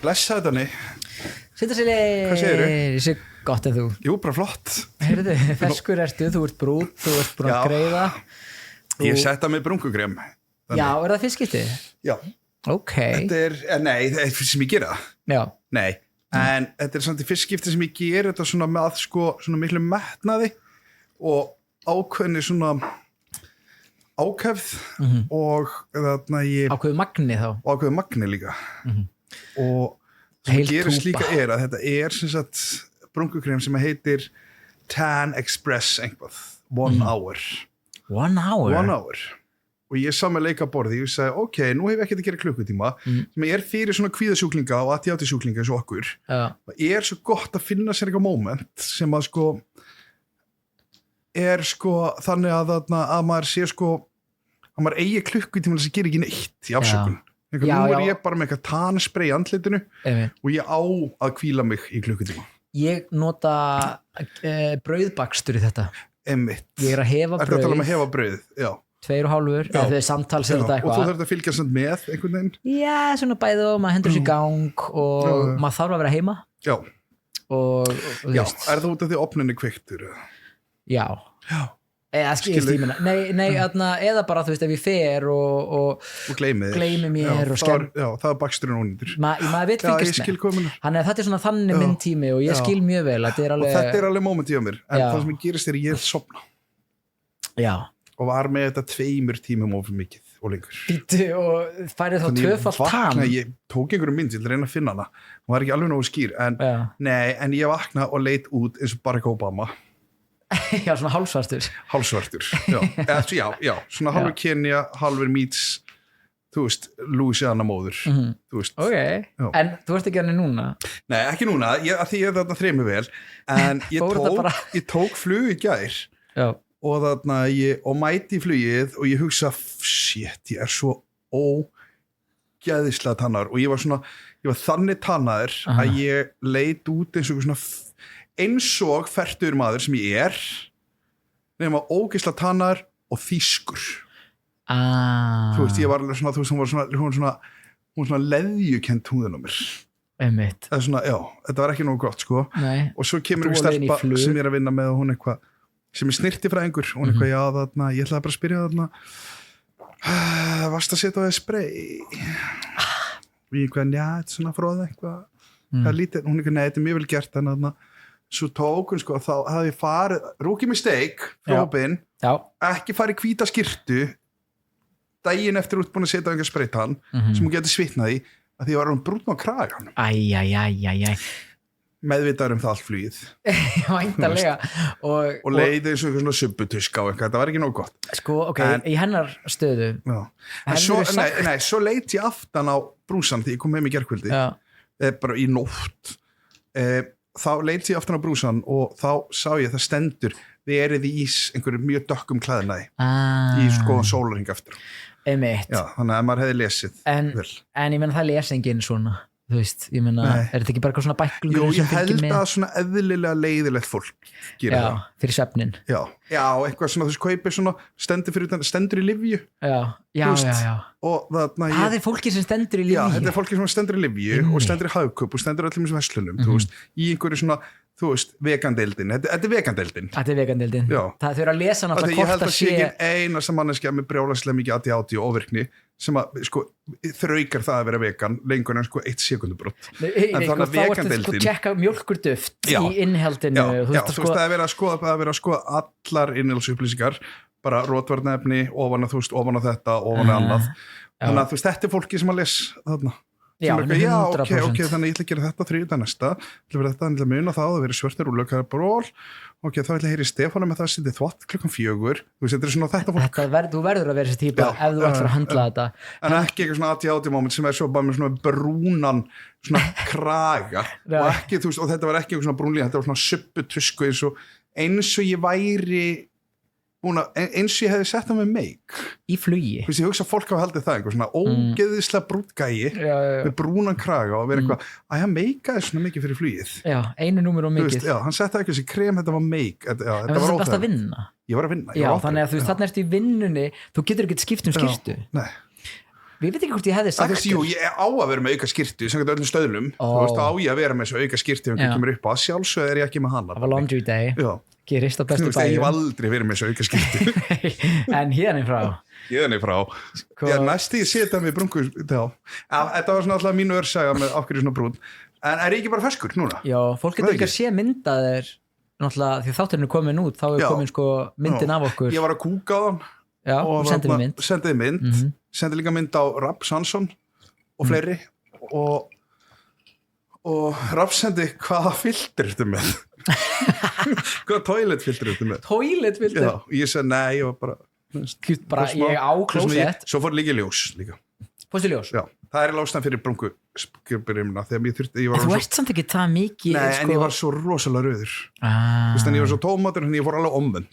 Blessaðu Dani. Sittasili. Hvað segirðu? Ég sé gott en þú. Jú, bara flott. Heyrðu, ferskur ertu, þú ert brún, þú ert búin að greiða. Ég setta mig brunkukrem. Já, er það fyrstskipti? Já. Ok. Nei, það er sem ég gera. Já. Nei, en þetta samt í fyrstskipti sem ég gera þetta svona með svona miklu metnaði og ákveðni svona ákefð og þarna Ákveðu magni þá. Og ákveðu magni líka. Og sem gerist líka að þetta sem sagt brunkukrem sem heitir Tan Express einhvað, 1 hour. 1 hour? 1 hour. Og ég sá með leikaborði, ég sagði, ok, nú hef ég ekkert að gera klukkutíma, sem fyrir svona kvíðasjúklinga og ADHD-sjúklinga eins og okkur. Það svo gott að finna sér eitthvað moment sem að þannig að maður sé að maður eigi klukkutíma sem gerir ekki neitt í afsökun. Nú ég bara með eitthvað tanspray í andlitinu og ég á að hvíla mig í klukkutíma. Ég nota brauðbakstur í þetta. Einmitt. Ég að hefa brauð. Ertu að tala um að hefa brauð? Já. 2,5, eða þau samtals er þetta eitthvað. Og þú þarf að fylgja með einhvern veginn? Já, svona bæði og maður hendur sér í gang og maður þarf að vera heima. Já. Og já, er það út af því opninni kveiktur? Já. Já. Eða skilur. Nei, eða bara þú veist ef ég fer og gleymi mér og skemmt. Já, það baksturinn ónýtur. Maður veit fylgjast með. Þannig að þetta er svona þannig minn tími og ég skil mjög vel. Og þetta er alveg moment í á mér. En það sem gerist ég sofna. Já. Og var með þetta 2 tímum of mikið og lengur. Býtu og færið þá tvöfalt tam. Ég tók einhverjum mynd, ég ætla að reyna að finna hana. Hún var ekki alveg nógu skýr, en ég vakna og leit út eins og Barack Obama. Já, svona hálfsvartur. Hálfsvartur, já. Svona halvur Kenya, halvur meets, þú veist, Louisiana móður. Þú veist. Ok, en þú ert ekki hann núna? Nei, ekki núna, því ég þetta þreymur vel, en ég tók flug í gær. Já. Og þarna og mæti í flugið og ég hugsa, shit, ég er svo ógeðislega tannar og ég var þannig tannaður að ég leit út eins og fertugur maður sem ég nema ógeðislega tannar og þýskur. Þú veist, ég var hún svona leðjukent húðin á mér. Einmitt. Þetta var ekki nógu gott, sko. Nei. Og svo kemur við stelpa sem ég er að vinna með og hún eitthvað sem snirti fræðingur og hún eitthvað, já þarna, ég ætlaði bara að spyrja þarna varst að setja á það spray og ég eitthvað, já, þetta er svona fróða eitthvað, það er lítið hún eitthvað, nei, þetta er mjög vel gert en þarna svo tók hún, þá hafði ég farið rookie mistake, frópin ekki farið hvíta skyrtu daginn eftir út búin að setja á einhver spraytann sem hún getur svitnað í að því ég var brúnn á kragan meðvitaður það allt flugið væntanlega og leiði eins og eitthvað svona subbutuska og eitthvað, þetta var ekki nóg gott sko, ok, í hennar stöðu svo leit ég aftan á brúsan því ég kom heim í gærkvöldi bara í nótt þá leit ég aftan á brúsan og þá sá ég það stendur við erið í einhverju mjög dökkum klæðinæði í skoðan sólarhing eftir þannig að maður hefði lesið en ég menn það les enginn svona þú veist, ég meina, er þetta ekki bara eitthvað svona bæklungur? Jú, ég held að svona eðlilega leiðilegt fólk gera það. Já, fyrir svefnin. Já, eitthvað svona, þú veist, kaupir svona, stendur í lyfju. Já. Og þarna það er fólki sem stendur í lyfju. Já, þetta er fólki sem stendur í lyfju og stendur í hagkaup og stendur öllum þessum verslunum, þú veist, í einhverju svona, þú veist, vegandeildin. Þetta er vegandeildin. Þetta er vegandeildin. Já. Það þurfa að lesa náttúrulega hvort það sé. Ég held að sé ekki eina sem manneskja með brjálæslega mikið ADHD og ofvirkni sem að, sko, þraukar það að vera vegan lengur en sko 1 sekúndubrot. En þannig að vegandeildin. Þá ertu sko tjekka mjólkurduft í innihaldinu. Já, þú veist, það er verið að skoða allar innihaldsupplýsingar, bara rótvarnefni, ofan á þetta, ofan á annað. Þannig að þú veist, þetta er fólki sem að les þarna. Já, ok, þannig ég ætla að gera þetta 3. næsta, ég ætla að vera þetta, ég ætla að muna það að vera svörtur úrlökaðar bról, ok, þá ætla að heyri Stefánu með það að setja þvott 4:00, þú veist, þetta er svona þetta fólk. Þú verður að vera þessi típa ef þú ætlar að handla þetta. En ekki eitthvað svona ADHD moment sem er svo bara með svona brúnan, svona kraga, og ekki, þú veist, og þetta var ekki eitthvað svona brúnlíð, þetta var svona subbutusku eins og ég væri eins og ég hefði sett það með meik í flugi. Ég hugsa að fólk hafa haldið það einhver svona ógeðislega brúttgæi með brúnan kraga og vera eitthvað að ég meikaði svona mikið fyrir flugið. Já, einu númer og mikið. Já, hann setti ekki þessi krem, þetta var meik. Þetta var óþægilegt. Að vinna? Ég var að vinna. Já, þannig að þarna ertu í vinnunni, þú getur ekki skipt skyrtu. Nei. Ég veit ekki hvort ég hefði sagt þess. Jú, ég á að vera með auka skyrtu samkvæmt öllum stöðlum. Þú veist, á ég að vera með þessu auka skyrtu og kemur upp á. Sjálfsögðu er ég ekki með hana. Það var laundry day. Já. Gerist á bestu bæjum. Ég hef aldrei verið með þessu auka skyrtu. En hérna frá. Já, næsti ég sé þetta með brungu. Já. Þetta var svona alltaf mínu örsaga með ákveðið svona brún. En er ég ekki bara ferskur núna? Já, fólk getur ekki að sé myndaðir náttúrulega því þátturinn er komin út, þá er komin sko myndin af okkur. Ég var að kúka á þann. Já, og sendiði mynd sendi líka mynd á Rapp Sansson og fleiri og Rapp sendi hvaða filter ertu með hvaða toiletfilter ertu með toiletfilter? Já, ég segi nei, ég var bara ég á klósett svo fór líka ljós líka fórstu ljós? Já, það er lástan fyrir brunguskjöpurinn þegar ég þurfti þú ert samt ekki það mikið nei, en ég var svo rosalega rauður þannig ég var svo tómatur en ég fór alveg omvend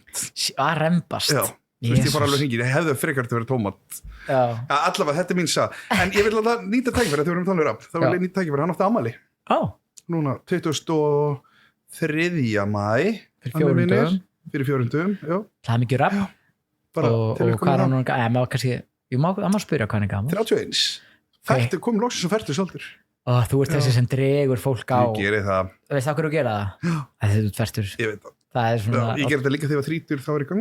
að rembast já ég fór alveg hringið, ég hefði frekar til að vera tómat allavega, þetta er mín sag en ég vil alltaf nýta tækifæri þegar við erum talað um þá vil ég nýta tækifæri, hann átti afmæli núna 23. maí fyrir 4 dögum það er mikið rapp og hvað er hann kannski, ég má spyrja hvað hann er gaman 31, færtur, kom loksins og færtur svolítið þú ert þessi sem dregur fólk á ég geri það veist það hverju að gera það? Það er færtur ég veit það svona, ég ger þetta líka þegar ég var 30 þá er ég en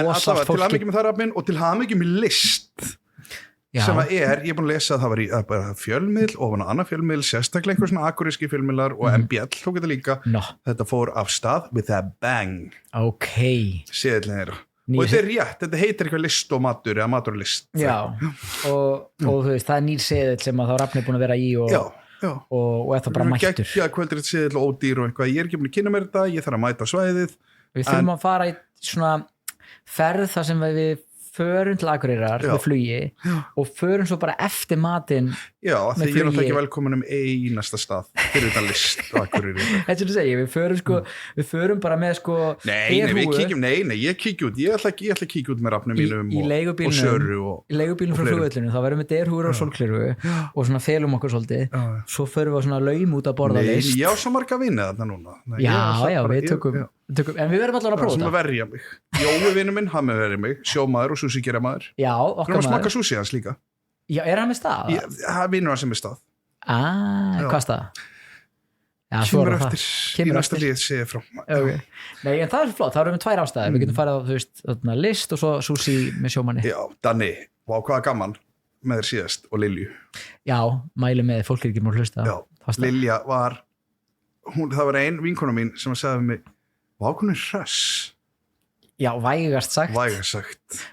allavega til hamingjum með það rafminn og til hamingjum í list sem að ég er búin að lesa að það var í bara fjölmiðl og annar fjölmiðl, sérstaklega einhver svona akuríski fjölmiðlar og MBL tók þetta líka þetta fór af stað with a bang séðilega þeirra og þetta er rétt, þetta heitir eitthvað list og matur eða maturlist og þú veist, það er nýr seðill sem að þá rafni er búin að vera í og er það bara mættur kvöldur þetta séðill og ódýr og eitthvað ég er ekki búin að kynna mér þetta, ég þarf að mæta svæðið við þurfum að fara í svona ferð þar sem við förum til Akureyrar með flugi og förum svo bara eftir matinn já, því ég er náttúrulega ekki velkomin einasta stað fyrir þetta list á Akureyri þetta er að segja, við förum bara með ég kíkja út ég ætla að kíkja út með rafnum mínum og Söru í leigubílnum frá flugvöllinu, þá verðum við derhúra og sólkleru og svona felum okkur svolítið svo förum við svona laum út að borða list ég á svo marga vinið þarna núna já, við tökum en við verðum allavega að prófa það sem að verja mig Jói vinur minn, hann með verja mig sjómaður og sushi gera maður já, okkar maður smakka sushi hans líka já, er hann með stað? það vinur hann sem er stað hvað stað? kemur eftir í næsta líð sé frá nei, en það er flott, þá erum við 2 ástæðir við getum farið á, þú veist, list og svo sushi með sjómanni já, Danni, hvaða gaman með þér síðast og Lilju já, mæli með, fólk er ekki múið að hlusta já, Lilja var það var ein vinkona mín sem að segja við mig hún er hress já, vægast sagt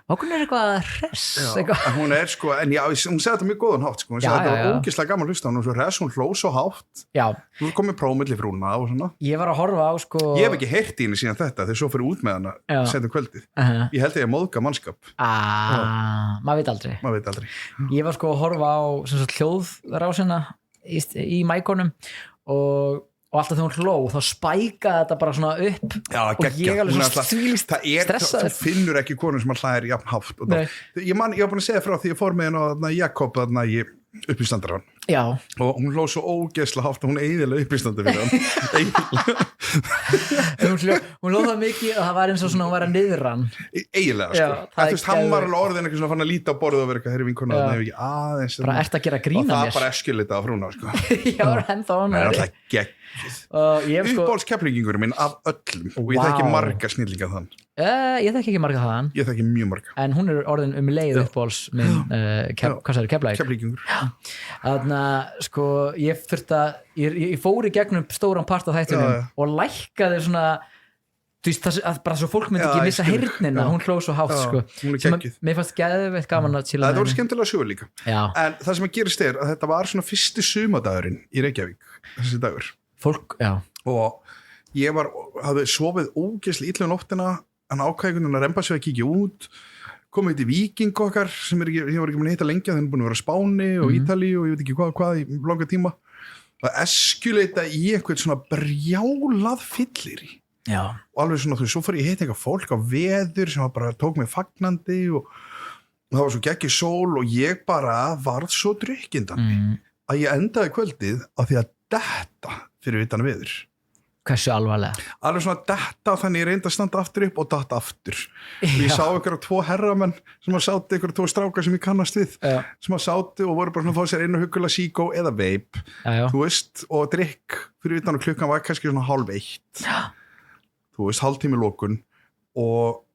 hún er eitthvað hress hún er sko, en já, hún segði þetta mjög góðan hátt sko. hún segði þetta var ógeðslega gaman hlusta hún er svo hress, hún hló svo hátt þú komið prófmiðli frúna og svona ég var að horfa á sko ég hef ekki heyrt í henni síðan þetta þegar svo fyrir út með hana setjum kvöldið ég held að ég móðga mannskap maður veit aldrei ég var sko að horfa á hljóðrásina í mækonum og alltaf þegar hún hló þá spækaði þetta bara svona upp og ég alveg svona stressaði þú finnur ekki konur sem að hlæðir jafn hátt ég var búin að segja frá því ég fór með henn á Jakob upp í standarann og hún hló svo ógeðslega hátt og hún eiginlega upp í standa fyrir hann hún hló það mikið að það var eins og svona hún var að niður hann eiginlega sko hann var alveg orðin eitthvað svona fann að líta á borðu og vera eitthvað herri vinkona bara ert að gera grína mér og það bara eskilita á frúna sko já, ennþá hann er alltaf gegn uppbólskeplingingur minn af öllum og ég þekki marga snillinga þann ég þekki ekki marga þann ég þekki mjög marga en hún er orðin leið uppbóls minn hvað sagði, keplingingur þannig að sko ég þurfti að ég fór í gegnum stóran part af þættunum og lækkaði svona þú veist það bara svo fólk myndi ekki missa heyrnina hún hló svo hátt sko hún er geggjuð mér fannst geðveikt gaman að chilla það voru skemmtilega sögur líka en það sem að gerist er að þetta var svona fyrsti sumardagurinn í Reykjavík þessi dagur fólk, og ég hafði sofið ógeðslega illa nóttina en ákvæðingun að rempa sig að kíkja út komið eitt í Víking okkar sem ég var ekki með að hitta lengja þeir eru búin að vera á Spáni og Ítali og ég veit ekki hvað í langa tíma að eskuleita í einhvern svona brjálað fyllir og alveg svona, svo fór ég hitt eitthvað fólk á veður sem bara tók mig fagnandi og það var svo geggjur sól og ég bara varð svo drukkindandi að ég endaði kvöldið á því að detta fyrir utan veður. Hversu alvarlega? Alveg svona detta, þannig ég reyndi að standa aftur upp og datta aftur. Og ég sá einhverja 2 herramenn sem að sátu, einhverja 2 strákar sem ég kannast við, sem að sátu og voru bara svona að fá sér einu huggulega síkó eða veip, þú veist, og drikk fyrir utan og klukkan var kannski svona 12:30. Þú veist, hálftími lokun og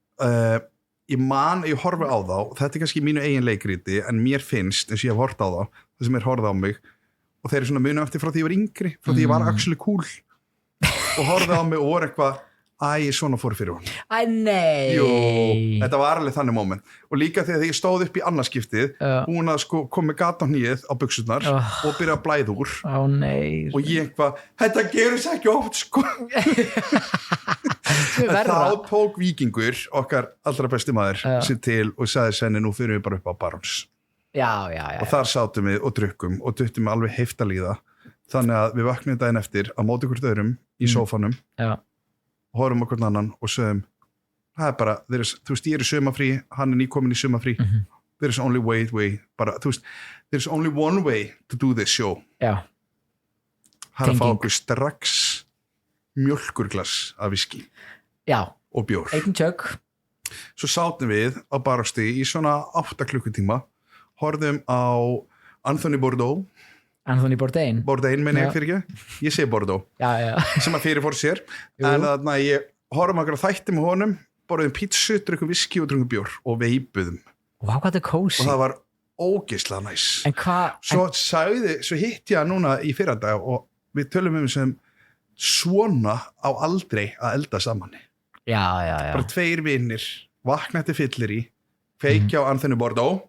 ég horfi á þá, þetta kannski mínu eigin leikríti, en mér finnst, eins og ég hef hort á þá, það sem horfði á mig, og þeir eru svona munu eftir frá því ég var yngri, frá því ég var actually cool. Og horfði á mig og voru eitthvað svona fór fyrir hún. Nei. Jú, þetta var alveg þannig moment. Og líka þegar ég stóð upp í annarskiptið, búin að sko kom með gat á hnýið á buxurnar og byrja að blæða úr. Nei. Og ég eitthvað, þetta gerur sér ekki oft sko. Þá tók Víkingur, okkar allra besti maður, sér til og sagði senni, nú fyrir við bara upp á Barons. Já. Og þar sátum við og drukkum og duttum alveg heiftalíða. Þannig að við vaknum daginn eftir að móti hvort öðrum í sófanum og horfum okkur annan og sögum það er bara, þú veist, ég er í sumafrí hann er nýkomin í sumafrí there is only bara, þú veist, there is only one way to do this show það er að fá okkur strax mjólkurglas af viski og bjór einn tjögg svo sátum við á Barosti í svona 8 klukkutíma horfum á Anthony Bourdain menn ég fyrir ekki, ég segi Bordeaux sem að fyrir fór sér en þannig að ég horfum okkur að þætti með honum borðum pítsu, drukkum viski og drukkum bjór og veipuðum hvað er kósi? Og það var ógeðslega næs svo hitt ég að núna í fyrradag og við tölum sem svona á aldrei að elda saman bara 2 vinir vaknætti fyllir í feikja á Anthony Bourdain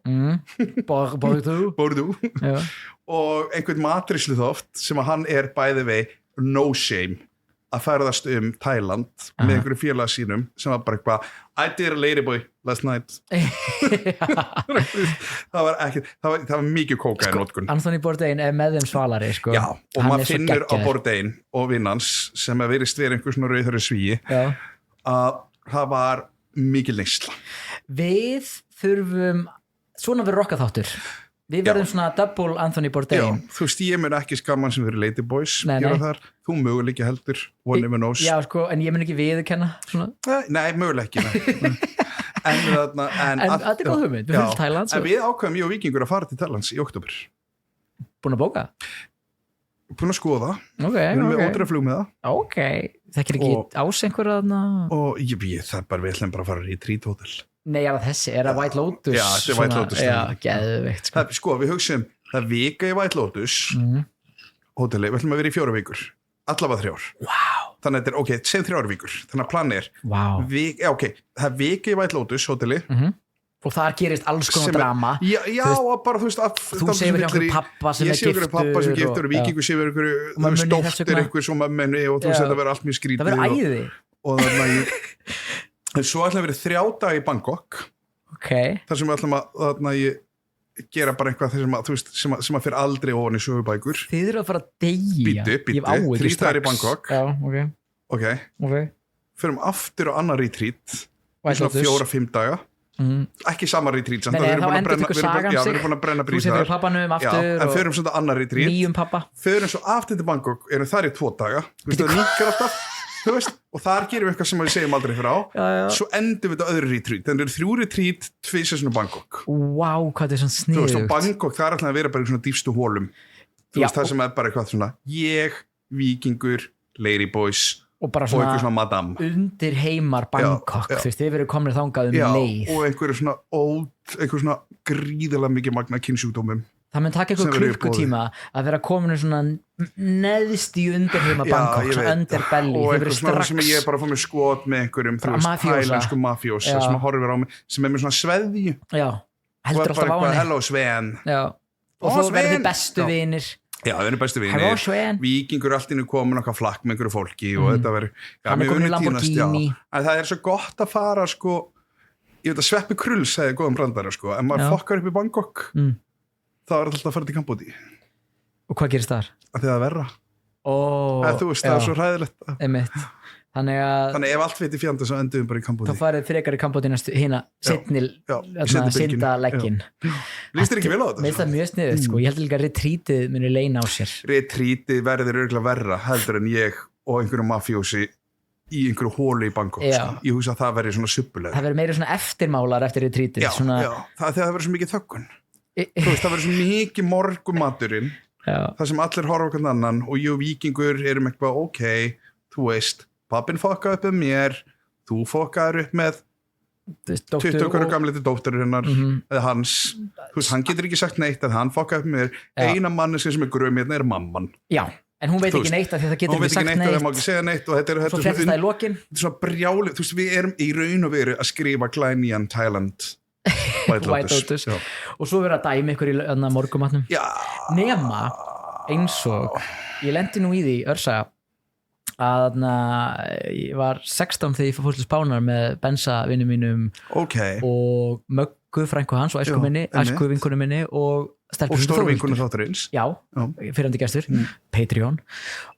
og einhvern matrislu þótt sem að hann er by the way no shame að ferðast Thailand með einhverju félaga sínum sem var bara eitthvað I did a ladyboy last night það var mikið kóka í notkun Anthony Bourdain er með þeim svalari sko. Já, og maður finnur á Bourdain og vinnans sem að verist verið einhver svona rauðhörðu svíi að það var mikil neysla Við þurfum svona verið rockaþáttur Við verðum svona double Anthony Bourdain þú veist ég mun ekki skamman sem verið ladyboys gera þar, þú möguleik ekki heldur one never knows sko, en ég mun ekki viðurkenna nei, möguleik ekki en þetta er góð hugmynd, við höfum Thailand en við ákveðum ég og Víkingur að fara til Thailands í október Búin að bóka? Búin að skoða við erum með ótraflug með það þekkir ekki ás einhverja og það er bara við ætlum bara að fara í Retreat Hotel Nei, þessi, er það White Lotus? Já, þetta er White Lotus geðveikt sko, við hugsaum, það er vika í White Lotus hóteli, við ætlum að vera í 4 vikur allavega 3 þannig að þetta er, sem 3 vikur þannig að planið er það er vika í White Lotus hóteli og þar gerist alls konar drama og bara þú veist þú segir við einhverjum pappa sem er giftur og Víkingur segir við einhverju stóttir einhver svo mömmenni og þú veist þetta verður allt mjög skrítið það verður æði og þannig en svo ætlum við 3 daga í Bangkok þar sem við ætlum að gera bara eitthvað sem að fyrir aldrei ofan í sögubækur þið eru að fara að deyja Bíddu, 3 dagar í Bangkok förum aftur á annar retreat í svona 4-5 daga ekki sama retreat við erum búin að brenna brís þar en förum svona annar retreat förum svo aftur til Bangkok erum þar í 2 daga það nýkar alltaf og þar gerum við eitthvað sem við segjum aldrei frá svo endum við þetta öðru retreat þannig að 3 retreat 2 sessunum Bangkok hvað er svona sniðugt og Bangkok það er alltaf að vera bara í svona dýpstu hólum það sem er bara eitthvað svona ég, Víkingur, Ladyboys og bara svona madam undir heimar Bangkok þið verður komnir þangað leið og einhver svona gríðilega mikið magna kynnsjúkdómum það mun taka eitthvað klukkutíma að vera komin svona neðst í undirheima Bangkok undir belly og eitthvað svona sem ég bara fór mér skot með einhverjum thælensku mafjósa sem horfir á mig sem er með svona sveðju heldur alltaf á henni hello Sven og þú verður þið bestu vinir við erum bestu vinir Víkingur allt innu komin okkar flakk með einhverju fólki og þetta verður hann er komin í Lamborghini en það er svo gott að fara sko ég veit að Sveppi Krulls hefði góðan brandara sko en maður fokkar upp í Bangkok þá er alltaf að fara til Kambódí og hvað gerist þar? að það verra þú veist það er svo hræðilegt Þannig ef allt veit í fjanda svo enduðum bara í Kambódi þá farið frekar í Kambódi næstu hina seinni syndaleggin Lýst þér ekki vel á þetta? Mér finnst það mjög sniðugt sko, ég held líka að retrítið muni leyna á sér Retrítið verður örugglega verra heldur en ég og einhverju mafjósi í einhverju hólu í Bangkok sko. Ég hugsa að það verður svona suppulega Það verður meira svona eftirmálar eftir retrítið það verður svo mikið þöggun það verður svo mikið morgumaturinn það sem allir horfa okkur annan og ég og Víkingur erum eitthvað ok, þú veist pappin fokkaði upp með mér þú fokkaður upp með 20 okkur gamleiti dóttur hennar eða hans, þú veist, hann getur ekki sagt neitt að hann fokkaði upp með mér eina manneski sem gröm hérna mamman en hún veit ekki neitt að þetta getur ekki sagt neitt það má ekki segja neitt og þetta svo fréttist það í lokin þetta er svona brjáli, þú veist, við erum í raun og veru að skrifa Glænían Thailand White Lotus og svo verður að dæmi ykkur í morgumatnum nema eins og ég lendi nú í því örsaga að ég var 16 þegar ég fór til Spánar með Bensa vinnu mínum og Möggu frænku hans og æsku vinkonu minni og stór vinkonu þátturins fyrrandi gestur, Patreon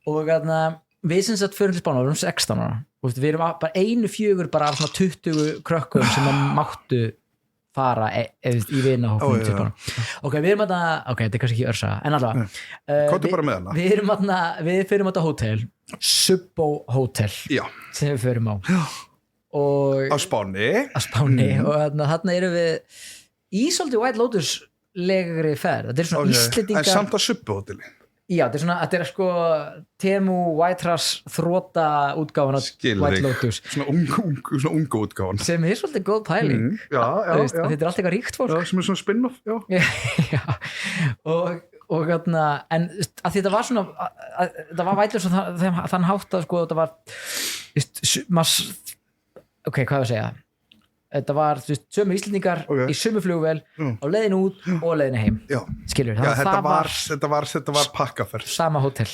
og við sem sagt förum til Spánar við erum 16 ára og við erum bara 1/4 bara af svona 20 krökkum sem máttu fara í vinahóknum til Spánar við erum þetta er kannski ekki örsaga en allavega við fyrir þetta hótel Subbo Hotel sem við förum á á Spáni og þarna erum við í svolítið White Lotus legri ferð, þetta er svona Íslendingar en samt á Subbo Hoteli þetta er sko Temu White Trash þróta útgáfan á White Lotus svona ungu útgáfan sem er svolítið góð pæling þetta er allt eitthvað ríkt fólk sem er svona spin-off og en að því þetta var svona það var vætlega svo þann hátt að sko þetta var hvað er að segja þetta var sömu Íslendingar í sömu flugvél á leiðinu út og leiðinu heim skilur þetta var pakkaferð sama hótel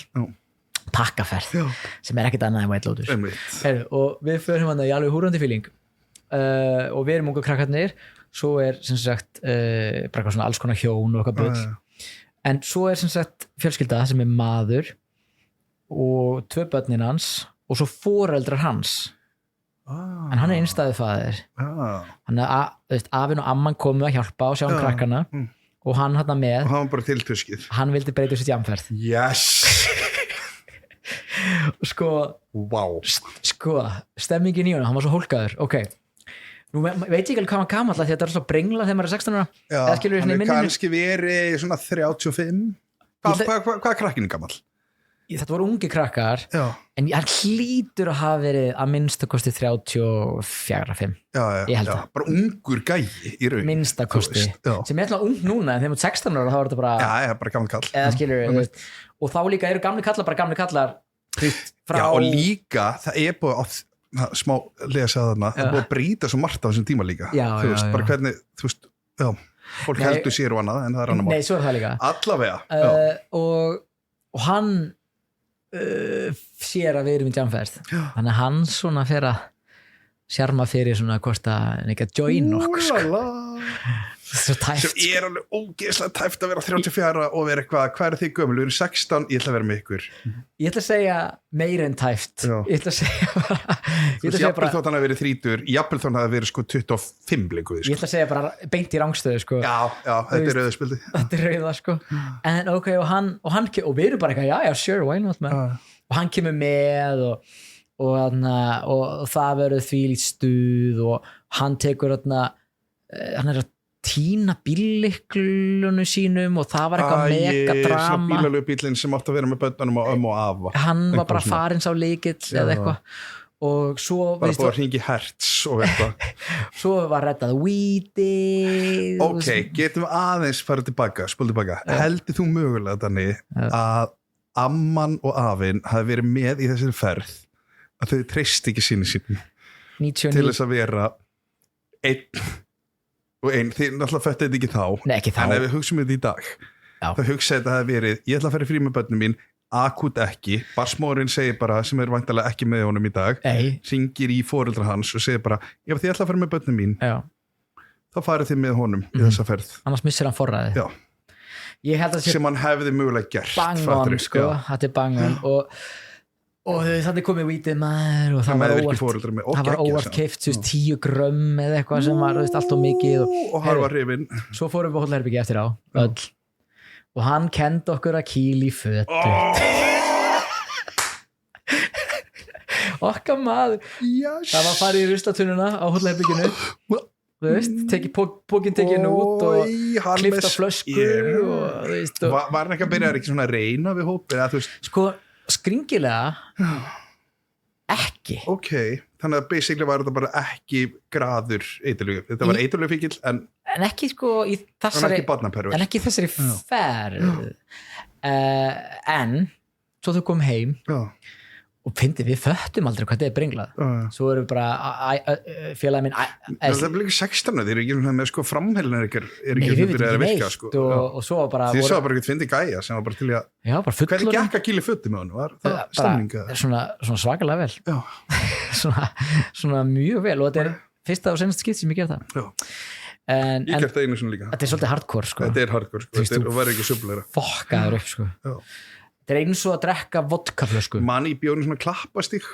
pakkaferð sem er ekkert annað en White Lotus og við förum hann í alveg húrandi feeling og við erum unga krakkarnir svo er sem sagt bara svona alls konar hjón og eitthvað bull en svo er sem sagt fjölskylda sem er maður og 2 börnin hans og svo foreldrar hans en hann er einstæður faðir hann er afinn og amman komu að hjálpa og sjá krakkana og hann hann með og hann var bara tiltuskið hann vildi breyta sér jamferð sko stemmingin í hann var svo hólkaður nú veit ég ekki alveg hvað hann gamall því að þetta er svo brengla þegar maður er 16 ára hann er kannski verið svona 35 hvað er krakkinu gamall? Þetta voru ungi krakkar en hann hlýtur að hafa verið að minnstakosti 34-5 ég held það bara ungur gæi í raun minnstakosti sem er alltaf ung núna en þegar maður 16 ára þá er þetta bara gammal kall eða skilur og þá líka eru gamli kallar bara gamli kallar og líka það er búið á smá lesa þarna það er búið að brýta svo margt á þessum tíma líka þú veist bara hvernig fólk heldur sér og annað en það er annað nei svo er það líka allavega og hann sér að við erum í jamferð þannig að hann svona fer að sjarma fyrir svona hvort að ekki að join okkur svo tæft sem er alveg ógeðslega tæft að vera 34 og vera hvað er þið gömul, við erum 16 ég ætla að vera með ykkur ég ætla að segja meira en tæft ég ætla að segja jafnvel þótt hann að vera 30 jafnvel þótt hann að vera sko 25 blinkuði ég ætla að segja bara beint í rangstöðu sko já, þetta er rauðspildi þetta er rauða sko en ok, og við erum bara eitthvað já, sure, why not man og hann kemur með og það verður þvílíkt stuð og hann tekur hann er að týna bíllyklunum sínum og það var eitthvað mega drama svona bílalögbílinn sem átti að vera með börnunum og afa hann var bara farins á lykill eða eitthvað og svo bara búið að hringi hertz og eitthvað svo var reddað víti getum við aðeins farið tilbaka heldur þú mögulega Danni að amman og afinn hafi verið með í þessari ferð að þau treyst ekki síni til þess að vera einn og þið náttúrulega föttu þetta ekki þá en ef við hugsaum þetta í dag þá hugsa þetta að það hef verið ég ætla að fara frí með börnum mín akut ekki barsmórinn segir bara sem er væntanlega ekki með honum í dag hringir í foreldra hans og segir bara ef þið ætla að fara með börnum mín þá farið þið með honum í þessa ferð annars missir hann forræði sem hann hefði mögulega gert bangon sko, þetta er bangon og og þannig komið vítið maður og það var óvart keypt 10 grömm eða eitthvað sem var allt of mikið og hann var hrifinn. Svo fórum við hótelherbyggi eftir á öll og hann kendi okkur að kýla í fötu okkar maður það var farið í ruslatununa á hótelherbygginu þú veist, pókinn tekið út og klipta flösku og, veist, og var hann ekki að byrja ekki svona að reyna við hópið sko skringilega ekki ok, þannig að basically var þetta bara ekki graður eiturlyf, þetta var eiturlyfíkill en ekki sko í þessari en ekki þessari ferð en svo þau kom heim og fyndi við föttum aldrei hvað þetta er brenglað svo erum við bara félagið minn það er ekki 16 þeir eru ekki með sko framheilin er ekki byrjað að virka sko og svo bara því svo bara ekki fyndi gæja sem var bara til að hvernig gekk að kýla föttum með hann var það stemninga svona svakalega vel svona mjög vel og þetta er fyrsta og senast skipt sem ég gerði það ég gerði það einu svona líka þetta er svolítið hardcore sko þetta er hardcore sko þetta verður ekki subleira fokkaður upp sko þetta er eins og að drekka vodkaflösku manni bjóði svona klappastík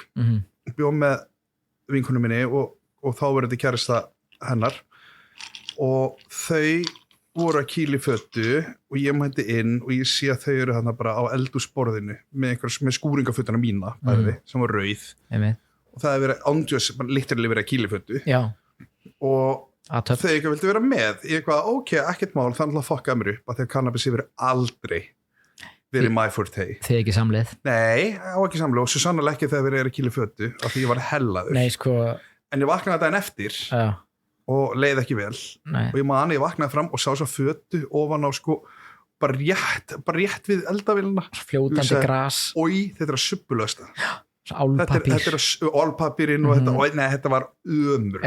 bjóð með vinkunum minni og þá verður þetta kærasta hennar og þau voru að kýla í fötu og ég mætti inn og ég sé að þau eru þarna bara á eldhúsborðinu með skúringafötuna mína sem var rauð og það hefur verið ándjós literally verið að kýla í fötu og þau ekki vildi vera með ég eitthvað ok, ekkert mál, þannig að fokkaði mér upp að þegar kannabis hefur aldrei verið my forte þið ekki samlið? Nei, á ekki samlið og svo sannarlega ekki þegar við erum að kýla fötu af því ég var hellaður en ég vaknaði daginn eftir og leið ekki vel og ég vaknaði fram og sá svo fötu ofan á sko bara rétt við eldavélina fljótandi gras og þetta er að subbulösta álpapír þetta er álpapírinn og þetta var ömur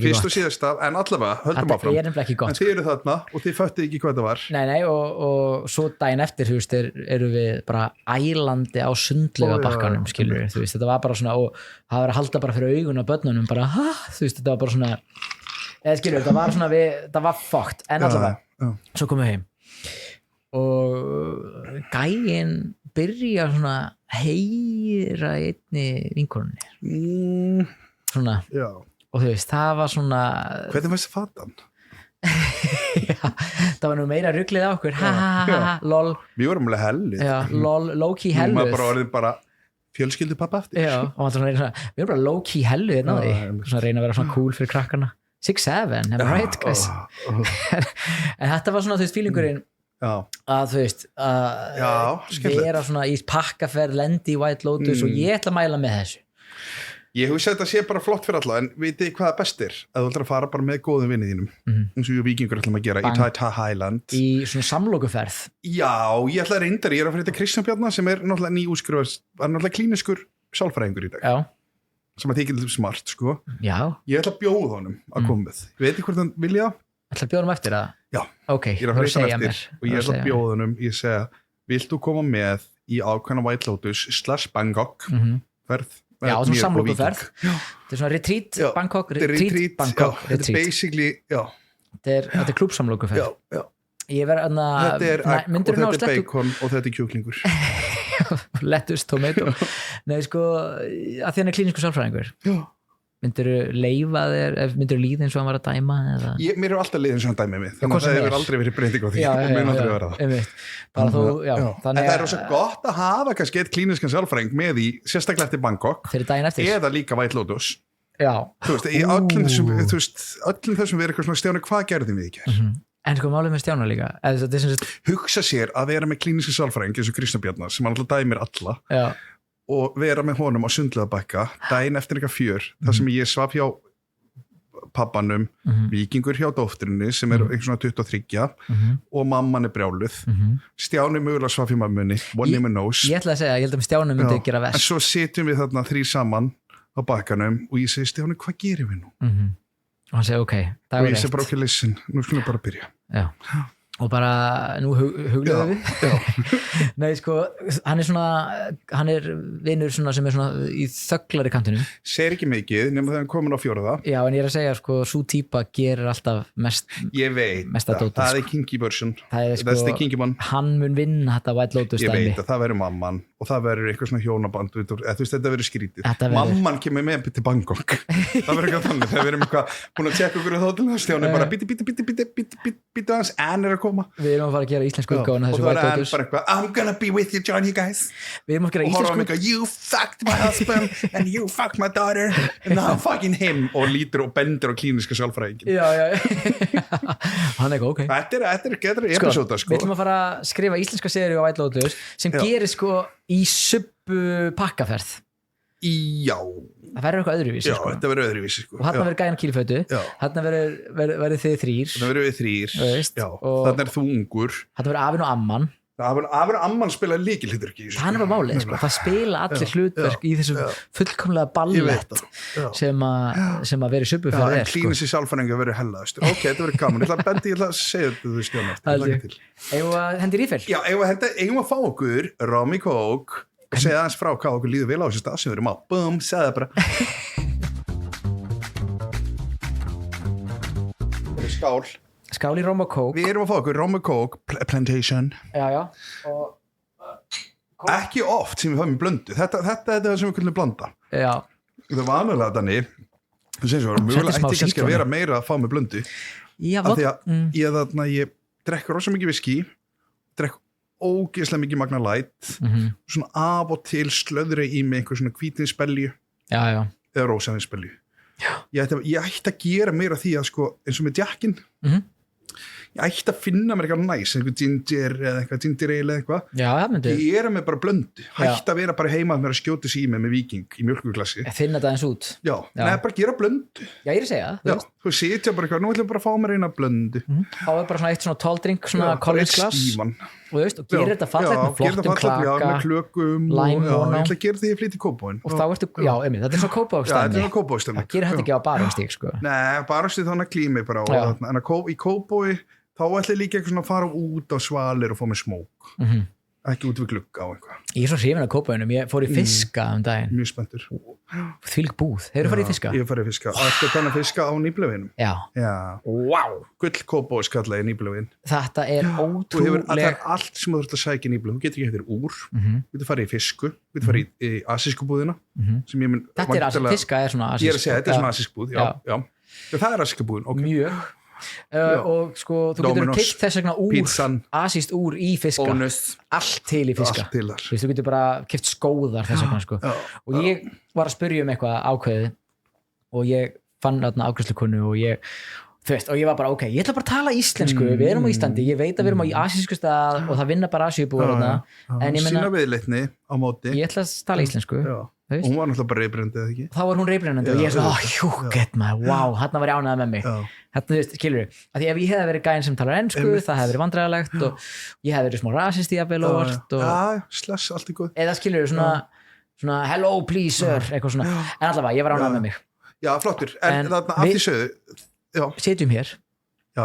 fyrst og síðast af, en allavega höldum áfram en þið eru þarna og þið föttið ekki hvað þetta var nei, og svo daginn eftir þú veist, eru við bara ælandi á sundlega bakkanum skilur þú veist, þetta var bara svona og það var að halda bara fyrir augun á börnunum bara, þú veist, þetta var bara svona eða skilur, þetta var svona það var fucked, en allavega svo komum við heim og gæinn byrja svona heyra einni vinkonunni svona og þú veist, það var svona hvernig var þessi fatan? það var nú meira ruglið á okkur lol við vorum alveg hellið lol, low-key helluð við varum bara orðið bara fjölskyldu pappa eftir og við vorum bara low-key helluð svona reyna að vera svona cool fyrir krakkarna 6-7, am I right guys en þetta var svona þú veist feelingurinn að þú veist að vera svona í pakkaferð lendi í White Lotus og ég ætla að mæla með þessu ég hugsa þetta sé bara flott fyrir alla en veitir hvað það best er að þú ætlar að fara bara með góðum vinið þínum eins og við vikingur ætlum að gera í Taita Highland í svona samlokuferð ég ætla að reynda ég er að fyrir þetta Kristján Bjarnar sem er náttúrulega nýúskrifast var náttúrulega klíniskur sálfræðingur í dag sem að þykir smart sko ég ætla að bjóða honum að koma með ég veit ekki hvort hann vilja ætla að bjóða honum eftir það? Já, ég er að hlýta hann eftir og ég ætla að bjóða honum ég segja, viltu koma með í ákveðna White Lotus / Bangkok ferð já, svona samlokuferð þetta er svona retreat Bangkok retreat Bangkok þetta er basically þetta er klúbsamlokuferð þetta er bacon og þetta er kjúklingur lettuce, tomato nei sko, að því hann er klíniskur sálfræðingur myndirðu leifa þér myndirðu líða eins og hann var að dæma mér er alltaf líða eins og hann dæmið mig þannig að það hefur aldrei verið breyting á því og mun aldrei vera það en það er rosa gott að hafa kannski eitt klíniskan sálfræðing með í sérstaklega eftir Bangkok eða líka White Lotus þú veist, í öllum þessum við erum eitthvað svona Stjáni, hvað gerðum við ekki en sko málið með Stjána líka hugsa sér að vera með klíniskan sálfræðing eins og Kristján Bjarnar sem alltaf dæmir alla og vera með honum á Sundlaugarbakka daginn eftir eitthvað fjör þar sem ég svaf hjá pappanum vikingur hjá dótturinni sem er eitthvað svona 23 og mamman er brjáluð Stjáni mögulega svaf hjá mammunni one name knows ég ætla að segja, ég held að Stjáni myndi gera verst en svo sitjum við þarna 3 saman á bakkanum og ég segi Stjáni, hvað gerum við nú? Og hann segi ok, og ég segi bara ok, listen, nú skulum við bara byrja og bara nú huglega við nei sko hann er vinur svona sem er svona í þögglari kantinum segir ekki mikið nema þegar hann komin á 4. já en ég að segja sko sú típa gerir alltaf ég veit það er kinky version that's the kinky one hann mun vinna þetta White Lotus ég veit að það verður mamman og það verður eitthvað svona hjónaband þú veist þetta verður skrítið mamman kemur með til Bangkok það verður eitthvað þannig þegar við erum eitthvað búin að tjekka okkur á þóttunum stjáni bara bíti hans en er að koma við erum að fara að gera íslensku útgáfuna og það er enn bara eitthvað I'm gonna be with you John you guys við erum að gera íslensku you fucked my husband and you fucked my daughter and now I'm fucking him og lítur og bendur á klíniska sjálfræðingin já hann er ok þetta er episóda við ætlum að fara að skrifa íslenska seríu á White Lotus sem gerir sko í subbu pakkaferð já það verður eitthvað öðruvísi sko. þetta verður öðruvísi sko. og þarna verður gæjan kýlifötu þarna verður þið 3 þarna verður við 3 þarna er þú ungur þarna verður afinn og amman afinn og amman spila lykilhlutverk í það er bara málið sko. það spila allir hlutverk í þessu fullkomlega ballett sem að vera í subbu fyrir þér klínissi sjálfræðingi að vera hellaðust ok, þetta verður gaman, ég ætla að segja þetta stjána eigum að hendi rífell já, eigum að fá okkur Rum og Coke og segja aðeins frá hvað okkur líður vel á þessu stað sem við erum á búm, segja það bara skál í Rum og Coke við erum að fá okkur Rum og Coke Plantation já og ekki oft sem við fáum í blöndu þetta er það sem við kunnum blanda já það var aðalega þannig þú segir svo, mjögulega ætti kannski að vera meira að fá með blöndu já, af því að ég drekk rosa mikið viski drekk ógeðslega mikið Magna Light svona af og til slöðri í mig einhver svona hvítinsbelju eða rósavinsbelju ég ætti að gera meira því að sko eins og með Jackin ég ætti að finna mér eitthvað næs einhver ginger eða eitthvað ginger ale eða eitthvað ég er með bara blöndu hætti að vera bara heima að mér að skjóta sig í mig með Viking í mjölkuglassi þinna það eins út neða bara gera blöndu já ég er að segja þú setja bara eitthvað, nú ætlum bara að fá mér eina blöndu þá er bara svona eitt svona tall-drink svona college glass og gerir þetta fallegt með flottum klaka með klökum lime og ég ætla að gera því að flytja í Kópavoginn og þá ertu, þetta er svona Kópavogsstemning það gerir þetta ekki á barónstík sko nei, barónstík þannig að klími bara en í Kópavogi þá ætla ég líka eitthvað svona að fara út á svalir og fá mér smók ekki út við glugga á eitthvað ég er svo hrifinn af Kópavoginum, ég fór í fiska daginn mjög spenntur þvílík búð, hefur farið í fiska? ég hef farið í fiska, eftir þannig fiska á Nýblevinum wow. Gull Kópavogis kallaði Nýblevin þetta er ótrúlega það er allt sem þú þurft að sækja í Nýblevin þú getur ekki hættir úr, þú getur farið í fisku þú getur farið í asísku búðina þetta er asísk, fiska er svona asísk ég er að segja, þetta er svona asísk búð það er asíska búðin mjög og sko þú getur keypt þess vegna asíst úr í fiska allt til í fiska þú getur bara keypt skóðar þess vegna sko og ég var að spyrja eitthvað ákveðið og ég fann afgreiðslukunnu og ég var bara ok, ég ætla bara að tala íslensku við erum á Íslandi, ég veit að við erum á asísku stað og það vinna bara asíubúar en ég menna sína viðleitni á móti ég ætla að tala íslensku og hún var náttúrulega bara reybrennandi eða ekki þá var hún reybrennandi og ég er svona wow, hérna var ég ánægð með mig hérna þú veist, skilur við, af því ef ég hefði verið gæinn sem talar ensku, það hefði verið vandræðalegt og ég hefði verið smá rasist í jafnvel slash, allt er góð eða skilur við svona hello please sir, eitthvað svona en allavega, ég var ánægð með mig já, flottur, en þarna af því sögðu setjum hér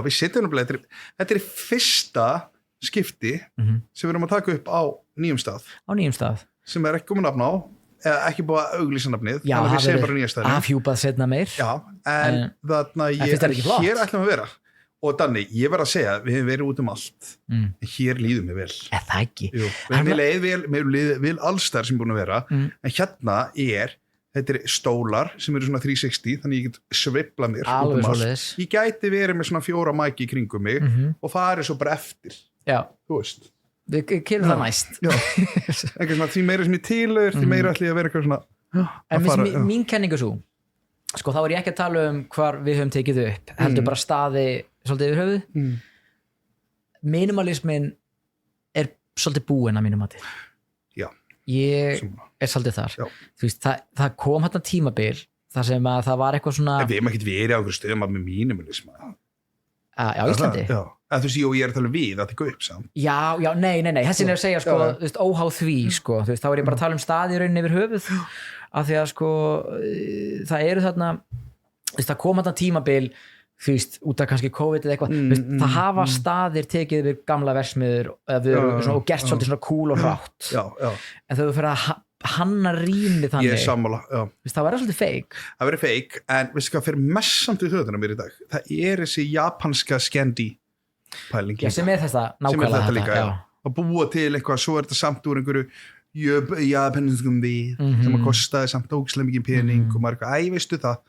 við setjum þetta er fyrsta skipti sem við erum að taka upp á nýjum stað sem er ekki komin nafn á eða ekki búið að auglýsa nafnið þannig að við segjum bara nýja staðinu afhjúpað setna meir en þarna hér ætlum að vera og Danni, ég verð að segja við hefum verið út um allt en hér líðum við vel það ekki við líðum vel allstar sem búin að vera en hérna þetta er stólar sem eru svona 360 þannig ég get sveifla mér út um allt ég gæti verið með svona 4 mæki í kringum mig og farið svo bara eftir þú veist við kynum það næst svona, því meira sem ég tilur því meira ætlum ég að vera eitthvað svona en mín kenningu svo sko þá er ég ekki að tala um hvar við höfum tekið upp heldur bara staði svolítið yfir höfuð minimalismin er svolítið búinn að mínum mati ég er svolítið þar þú veist, það kom hérna tímabil þar sem að það var eitthvað svona en við hefum ekkert verið á einhverju stöðum með minimalism á Íslandi þú veist, ég er að tala við að það er upp samt já, nei, þessin er að segja sko, þú veist, óháð því sko, þú veist, þá er ég bara að tala um staði í rauninni yfir höfuð af því að sko það eru þarna þú veist, það kom þarna tímabil þú veist, út af kannski COVID eða eitthvað, það hafa staðir tekið við gamla versmiður og gert svolítið svona cool og hrátt en þau fyrir að hanna rými þannig ég er sammála, það verður svolítið það verður fake, en veistu hvað fyrir mest samt í þjóðuna mér í dag, það þessi japanska Scandi pæling sem þetta, nákvæmlega þetta að búa til eitthvað, svo þetta samt úr einhverju japanskum við sem að kostaði samt ógeðslega mikið pening og maður veistu það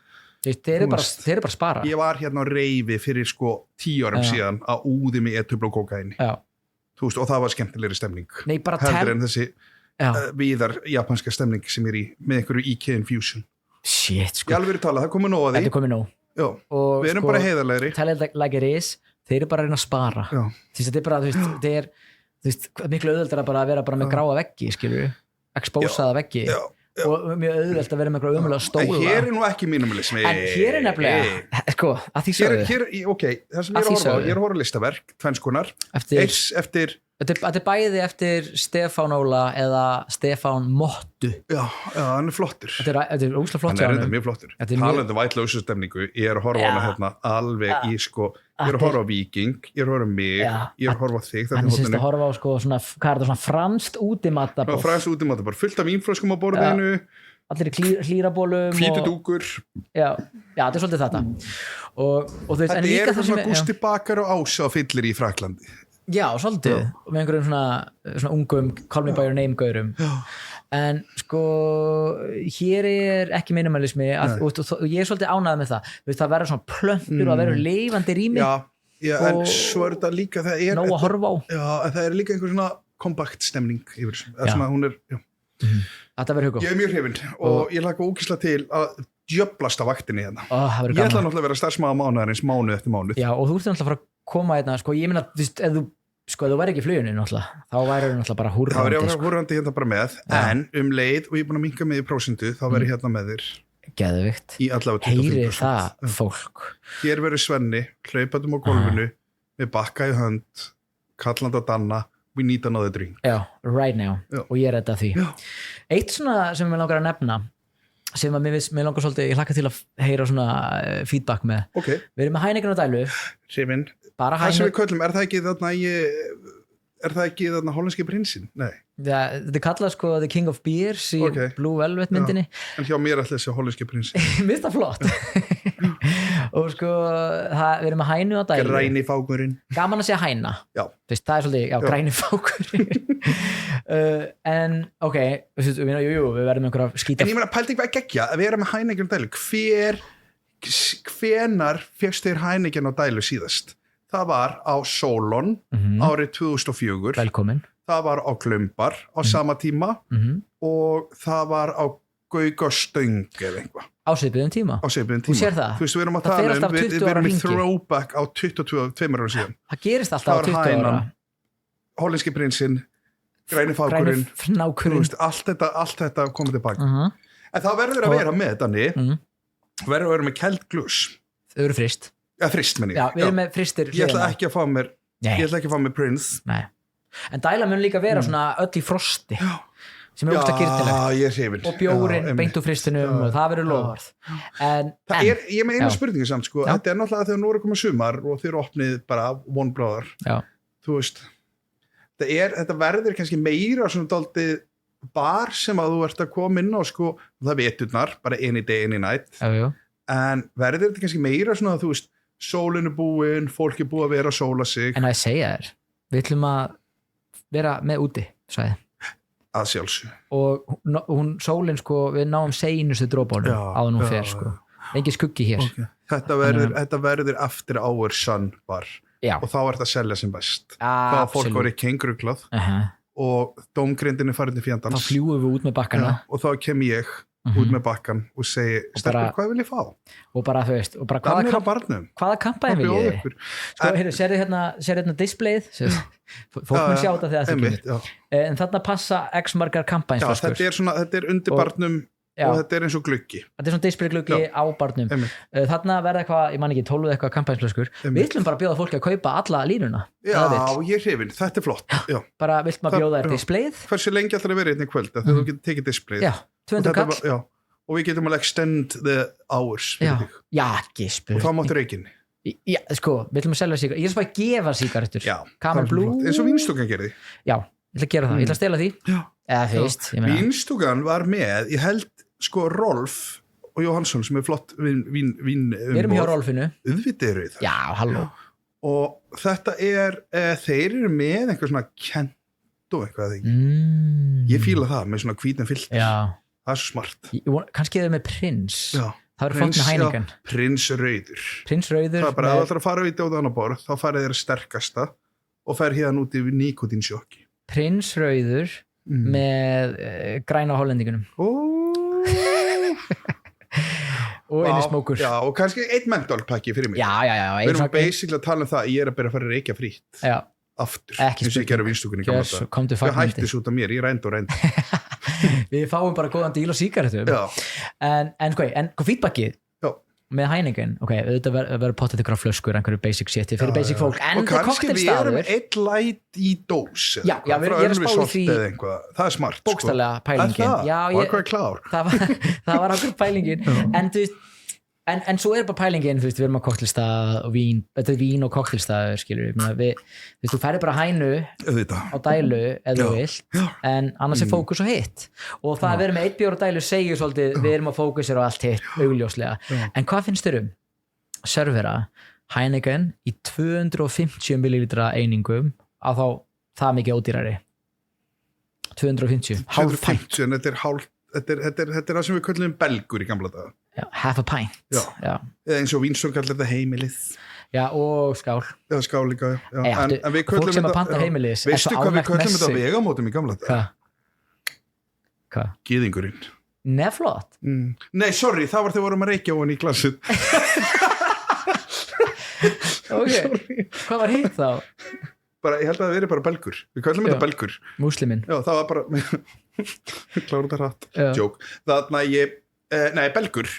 þeir eru bara að spara ég var hérna á reifi fyrir 10 árum síðan að úði mig etubl og kókaini og það var skemmtilegri stemning heldur en þessi víðar japanska stemning sem í með einhverju IK Infusion shit sko ég alveg verið talað, það komið nóg að því þetta komið nóg við erum bara heiðarlegri tell it like it is, þeir eru bara að reyna að spara þetta er bara, þetta er miklu auðveldar að bara vera bara með gráa veggi skilur, expósaða veggi og mjög auðvelt að vera með eitthvað ömulega stóla hér nú ekki mínimalismi en hér nefnilega sko, að því sögðu ok, það sem ég er að horfa listaverk tvennskonar, eftir þetta er bæði eftir Stefán Óla eða Stefán Mottu hann er flottur þetta er óslega flott hann er mjög flottur, talandi vætlausu stemningu ég er að horfa hana hérna alveg í sko ég er að horfa á Viking, ég er að horfa á mig ég er að horfa á þig hann er að horfa á sko svona, hvað er þetta svona franskt útimattaborð franskt útimattaborð, fullt af vínflöskum á borðinu allir hlýrabólum fítudúkur þetta er svolítið þetta og þú veist, þetta er svona Gústi Bakar og Ása fyllir í Fraklandi já, svolítið, með einhverjum svona ungum call me by your name gaurum en sko hér er ekki minimalismi og ég er svolítið ánægð með það verður svona plöntur og það verður lifandi rými en svo er þetta líka nóg að horfa á en það er líka einhver svona kompakt stemning yfir svona hún er þetta verður hugó ég er mjög hrifinn og ég laka ógeðslega til að djöflast á vaktinni hérna ég ætla náttúrulega að vera starfsmaður mánuðarins mánuð eftir mánuð og þú ert náttúrulega að fara að koma hérna sko ég meina ef þú væri ekki í fluginu náttúrulega þá væri þú náttúrulega bara húrrandi þá væri ég húrrandi hérna bara með en leið og ég er búin að minnka með í prósentu þá væri hérna með þér geðvikt í allavega 25% heyri það fólk hér verður Svenni hlaupandum á gólfinu með bakka í hönd kallandi á Danna we need another drink right now og ég er þetta því eitt svona sem ég langar að nefna sem að mér langar svolítið, ég hlakka til að heyra svona feedback með við erum með Heineken og dælu Hrifinn, það sem við köllum, er það ekki þarna hollenski prinsinn? Nei þetta er kallað sko The King of Beers í Blue Velvet myndinni en hjá mér alltaf þessi hollenski prinsinn mér finnst það flott og sko við erum með Hænu og dælu græni fákurinn gaman að segja Hæna það er svolítið, græni fákurinn en ok við verðum einhverja skýta en ég meina pælti hvað geggja að við erum með Heineken og dælu hvenar fékkst þér Heineken og dælu síðast? Það var á Solon árið 2004 velkomin það var á Glumbar á sama tíma og það var á Gaukastöng eða einhvað á svipuðum tíma þú sér það þú veist við erum að tala við erum í throwback á 22 ára síðan það gerist alltaf á 20 ára hollenski prinsinn græni fákurinn allt þetta komið tilbaka en það verður að vera með Danni verður að vera með kæld glús þau eru frist frist menni við erum með fristir ég ætla ekki að fá mér prins en dæla mun líka vera svona öll í frosti sem er ógst að gyrtilegt og bjórin beint úr fristinum og það verður lofarð ég er með eina spurningu samt sko þetta er náttúrulega þegar nú er að koma sumar og þið eru opnið bara one brother þú veist þetta verður kannski meira svona daldið bar sem að þú ert að koma inn á sko það veturnar, bara any day, any night en verður þetta kannski meira svona að þú veist sólin er búin, fólk er búið að vera að sóla sig en að ég segja þér, við ætlum að vera með úti sagði að sjálfsög og sólin sko, við náum seinustu drópunum á hún fer sko engin skuggi hér þetta verður after our sun bar og þá er þetta að selja sem best þá fólk voru kenguruglað og dómgrindin er farin til fjandans þá fljúum við út með bakkana og þá kem ég út með bakkan og segi stelpur, hvað vil ég fá? Og bara þú veist, og bara hvaða kampæn vil ég? Sko, sérðu hérna displayið fólk mun sjá þetta þegar það kemur en þarna passa x margar kampæns þetta er undir barnum og þetta er eins og gluggi þetta er svona display gluggi á barnum þarna verða eitthvað, ég man ekki 12 eitthvað kampænsflöskur við ætlum bara að bjóða fólki að kaupa alla línuna ég er hrifinn, þetta er flott bara vilt maður bjóða þér displayið hversu lengi ætlar að vera hérna í kvöld þegar þú getur tekið displayið 200 kall og við getum að extend the hours ekki spurning og þá máttu reikinni Já, sko, við ætlum að selja sígarettur ég er bara að gefa sígarettur Camel Blue eins og Vínstúkan gerði já, ég ætla að gera það, ég ætla að stela því eða fyrst Vínstúkan var með, ég held sko Rolf og Jóhannsson sem er flott vín við erum hjá Rolfinu auðvitað eru það já, halló og þetta þeir eru með einhver svona kent og eitthvað ég fíla það með svona hvítan filter það er svo smart kannski eða með Prins já það eru flott með Heineken Prins Rauður það er bara að það fara út á þannig borð þá farið þeirra sterkasta og fer hérna út í nikótínsjokki Prins Rauður með græna hollendingunum og einu smókur já, og kannski eitt mentólpakki fyrir mig já, við erum basically að tala um það ég er að byrja að fara að reykja frýtt aftur, eins og ég gerði Vínstúkunni ég hætti þessu út af mér, ég rændi við fáum bara góðan díl og sígarettum en feedbackið með Heineken, auðvitað verður pottet ykkur á flöskur, einhverju basic shiti fyrir basic fólk, en og kannski við erum eitt light í dós já, ég er að spá því það er smart bókstaflega pælingin það var okkur pælingin en svo er bara pælingin við erum á koktelstað og vín þetta er vín og koktelstaður skilur þú færi bara Hænu á dælu eða þú vilt en annars er fókus á hitt og það að vera með 1 bjór á dælu segir svolítið við erum að fókusera á allt hitt augljóslega en hvað finnst þér servera Heineken í 250 millilitra einingum að þá það mikið ódýrari 250 en þetta er það sem við köllum belgur í gamla daga half a pint eða eins og Vínstúkan kallar þetta heimilið og skál skál líka en við köllum fólk sem að panta heimilis veistu hvað við köllum þetta vegamótum í gamla daga hvað? Gyðingurinn neflott nei sorry það var þegar vorum að reykja á hann í klassið hvað var hitt þá? ég held að það veri bara belgur við köllum þetta belgur múslimin það var bara kláður þetta hratt joke nei belgur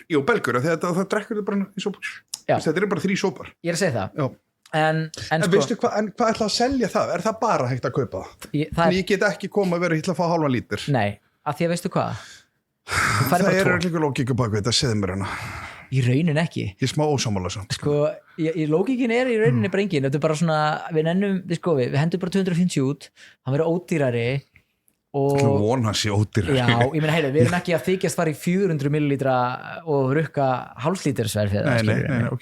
það drekkur þetta bara í sópar þetta er bara 3 sópar ég er að segja það en veistu hvað ætla að selja það er það bara hægt að kaupa það ég get ekki koma að vera hitt að fá halvan lítur nei, af því að veistu hvað það er líka lógíku bak við þetta segðu mér hana í raunin ekki ég er smá ósámála lógíkin er í rauninni bara engin þetta er bara svona við hendum bara 250 út hann verður ódýrari og vona sér ódýrari já, ég meina við erum ekki að þykjast fara í 400 millilitra og rukka hálflítersverð fyrir það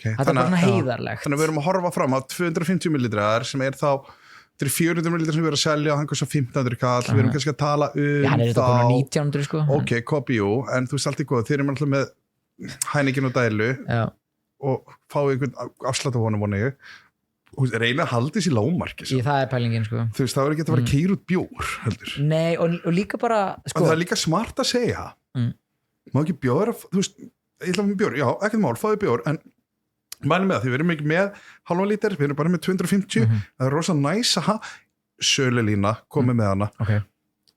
þetta er bara svona heiðarlegt þannig að við erum að horfa fram á 250 millilitrar sem er þá þetta er 400 millilitrar sem við erum að selja og hann kostar 1500 kall við erum kannski að tala hann er þetta konar 1900 sko ok, copy you, en þú veist allt í góð þeir eru alltaf með Heineken og dælu og fáið einhvern afslátt af honum vona ég reyna að halda þessi lágmarki það er pælingin sko þú veist það er ekki að fara að keyra út bjór heldur nei og líka bara sko það er líka smart að segja má ekki bjóra þú veist ég ætla að fá bjór já ekkert mál fáið bjór en mælum með það því við erum ekki með halvan lítir við erum bara með 250 það er rosa næs að hafa sölulína komið með hana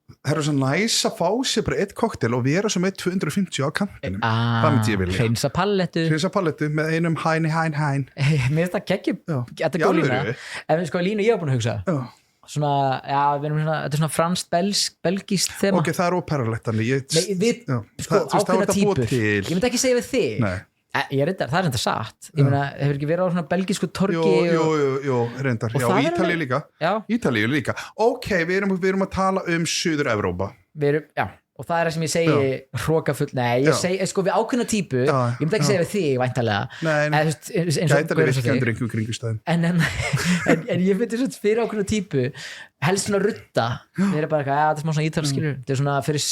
það er rosa næs að fá sér bara 1 koktel og vera svo með 250 á kantinum það myndi ég vilja hreinsa pallettu með einum hæn mér finnst það geggjum þetta er góð lína en sko línu ég hef búin að hugsa svona, við erum svona þetta er svona franskt belgist þema ok, það er óperralegt sko ákveðna típur ég myndi ekki segja við þig það er reyndar satt ég meina, hefur ekki verið á svona belgísku torgi jú, reyndar Ítalíu líka ok, við erum að tala Suður-Evrópa og það er það sem ég segi hrókafull, ég segi, sko við ákveðna típu ég myndi ekki segja við þig væntanlega gætarlega virkjandur einhverjum kringustæðum en ég myndi svona fyrir ákveðna típu helst svona rutta við erum bara þetta er smá svona ítalskilur þetta er svona fyrir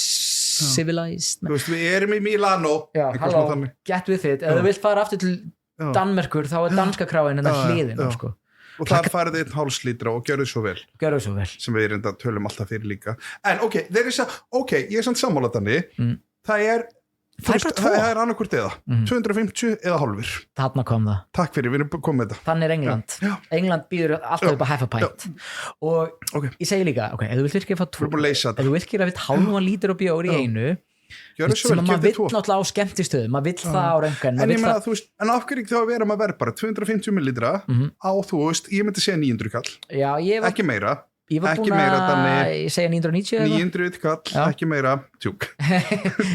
civilized þú veist, við erum í Milano get with it, ef þú vilt fara aftur til Danmerkur þá er danska kráin en það hliðin sko. og það farið 1,5 lítra og gjörðu svo vel sem við erum tölum alltaf fyrir líka en ok, ég er samt sammála þannig það er annarkvort eða 250 eða hálfur þarna kom það takk fyrir, við erum komið með þetta þannig er England England býður alltaf upp að half a pint og ég segi líka ef þú vilt virkið að fá 2 ef þú vilt að við halvan lítur og bjór í einu sem maður vill náttúrulega á skemmtistöðum maður vill það á röngan en af hverju þá að vera maður verð bara 250 millilitra á þú veist, ég myndi segja 900 kall ekki meira Ég var ekki búin meira, að segja 990 900 kall, ekki meira tjúk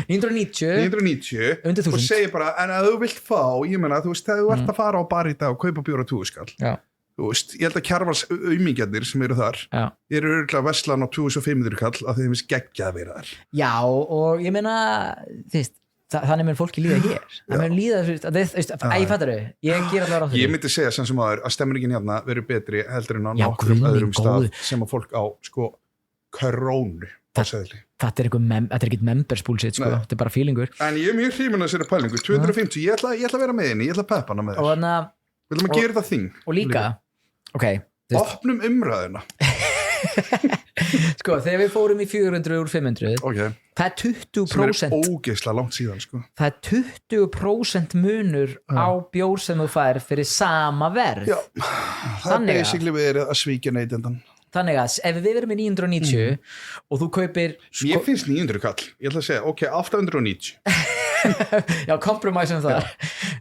990 undir 1000 og segir bara, en að þú vilt fá ég meina, þú veist, þegar þú ert að fara á bar í dag og kaupa bjóra 2000 skall þú veist, ég held að Kjarvals aumingjarnir sem eru þar eru örugglega verslan á 2500 kall af því þeim finnst geggjað að vera þar já, og ég meina þú veist þannig mun fólki líða hér það mun líða, ég fattar þau ég ger alltaf ráð fyrir ég myndi segja sem aður að stemmningin hérna verður betri heldur en á nokkrum öðrum stað sem að fólk á sko krónu á seðli þetta er ekkert members bullshit sko. Þetta er bara feelingur en ég er mjög hrifinn að þessari pælingu 250, ég ætla að vera með henni ég ætla að peppa hana með þér viljum að gera þetta þing og líka opnum umræðina sko þegar við fórum í 400 úr 500 það er 20% sem er ógeðslega langt síðan sko. það er 20% munur á bjór sem þú fær fyrir sama verð það er basically verið að svíkja neytendan þannig að ef við verum í 990 og þú kaupir mér finnst 900 kall, ég ætla að segja 890 já, kompromisum það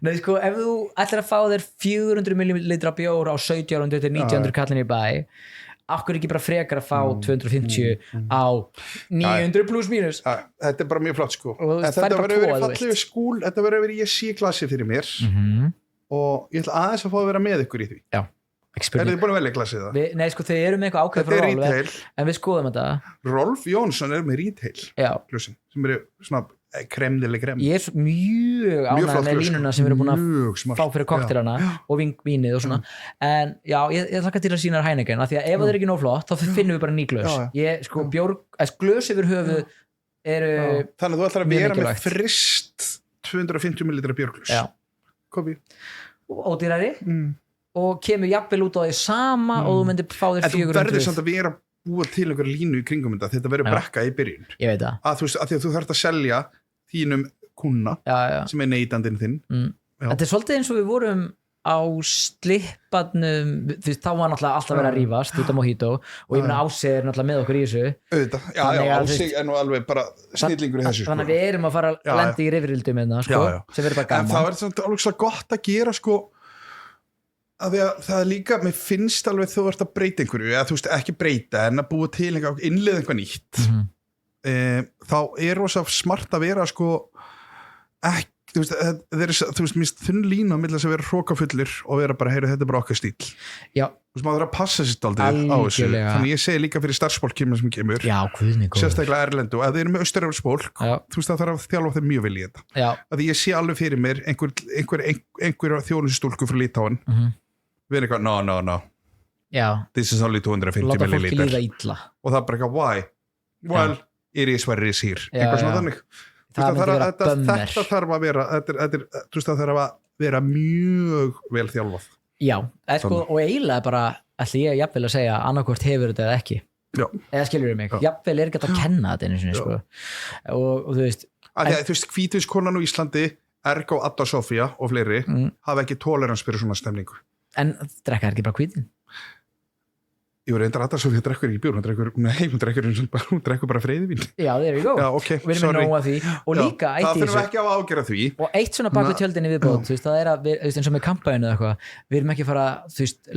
nei, sko, ef þú ætlar að fá þér 400 ml bjór á 1700 til 1900 kallin í bæ akkur ekki bara frekar að fá 250 á 900 plus mínus þetta er bara mjög flott sko en þetta verður verið fallegu skúl þetta verður verið ég sé klassi fyrir mér og ég ætla aðeins að fá að vera með ykkur í því já, er þið búin að velja klassið það? Nei sko þau eru með eitthvað ákveð frá Rolf en við skoðum þetta Rolf Jónsson er með retail klussin sem eru svona kremdileg krem ég er mjög ánægð með línuna sem við erum búin að fá fyrir koktelana og vínið og svona en já, ég þakka til að sína Heineken af því að ef það er ekki nóg flott þá finnum við bara ný glös ég sko glös yfir höfu eru þannig að þú ætlar að vera með frist 250 ml bjórglös kopi ódýrari og kemur jafnvel út á því sama og þú myndir fá þér 400 en þú verður samt að vera búa til einhverja línu í kringum þetta verður brekka í byrjun ég veit það að því að þú þarft að selja þínum kuna sem er neytandinn þinn þetta er svolítið eins og við vorum á slippadnum þá var náttúrulega alltaf verið að rífast út á Mojito og ég meina Ási er náttúrulega með okkur í þessu Ási er nú alveg bara snillingur í þessu þannig að við erum að fara að lenda í rifrildum en það verður samt alveg svo gott að gera sko að það er líka, mér finnst alveg þú ert að breyta einhverju, eða þú veist ekki breyta en að búa til innleið eitthvað nýtt þá er rosa smart að vera sko ekki, þú veist minnst þunn lína á milli að vera hrókafullir og vera bara, heyru, þetta er bara okkar stíl já, þú veist maður þarf að passa sér dálítið á þessu þannig ég segi líka fyrir starfsfólk sem kemur sérstaklega erlendu, að þeir eru með austurræfsfólk þú veist það þarf að þjálfa þeim mjög vel í þetta að ég sé alveg fyrir mér einhver þjónustúlku frá Litáin við erum eitthvað, no this is only 250 milliliter og það er bara eitthvað, why? Well, it is what it is here eitthvað svona þannig þetta þarf að vera það þarf að vera mjög vel þjálfað já, sko, og eiginlega bara ætla ég jafnvel að segja annarkvort hefur þetta eða ekki eða skilur mig, jafnvel er ekki að kenna þetta einu sinni sko. og þú veist þú veist, hvítvískonan á Íslandi Ergo, Adda, Sofía og fleiri hafa ekki tolerans fyrir svona stemningu en drekka ekki bara hvítin ég var reyndar að Sofía drekkur ekki bjór hún drekkur bara freyðivín já, there you go, við erum með nóga því og líka það þurfum ekki að ágera því og eitt svona bak við tjöldinni viðbót það er að, eins og með kampæinu eða eitthvað við erum ekki að fara,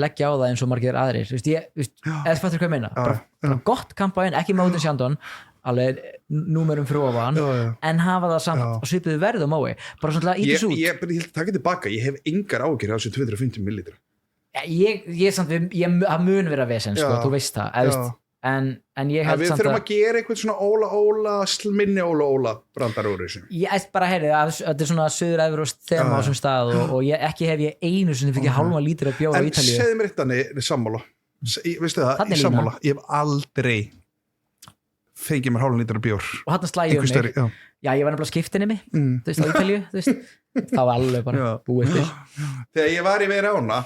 leggja á það eins og margir aðrir eða fattur hvað ég meina bara gott kampæn, ekki mótin sjandon alveg númerum fyrir ofan en hafa það samt og svipuðu verð og mái bara svona að ítis út ég taka tilbaka, ég hef engar ágjur á þessu 250 millilitra það mun vera vesen sko, þú veist það en ég held við þurfum að gera eitthvað svona óla minni óla brandar úr þessu ég bara heyri þetta er svona söður-evróst þema á þessum stað og ekki hef ég einu sem fikk halva lítur að bjóða á Ítalíu en segðu mér þetta sammála veistu það, í sammála ég hef aldrei fengið mér hálfum lítur af bjór og hann slæði mig já, ég var nefnilega skiptinni mig þú veist, á Ítalíu það var alveg bara búið til þegar ég var í Verona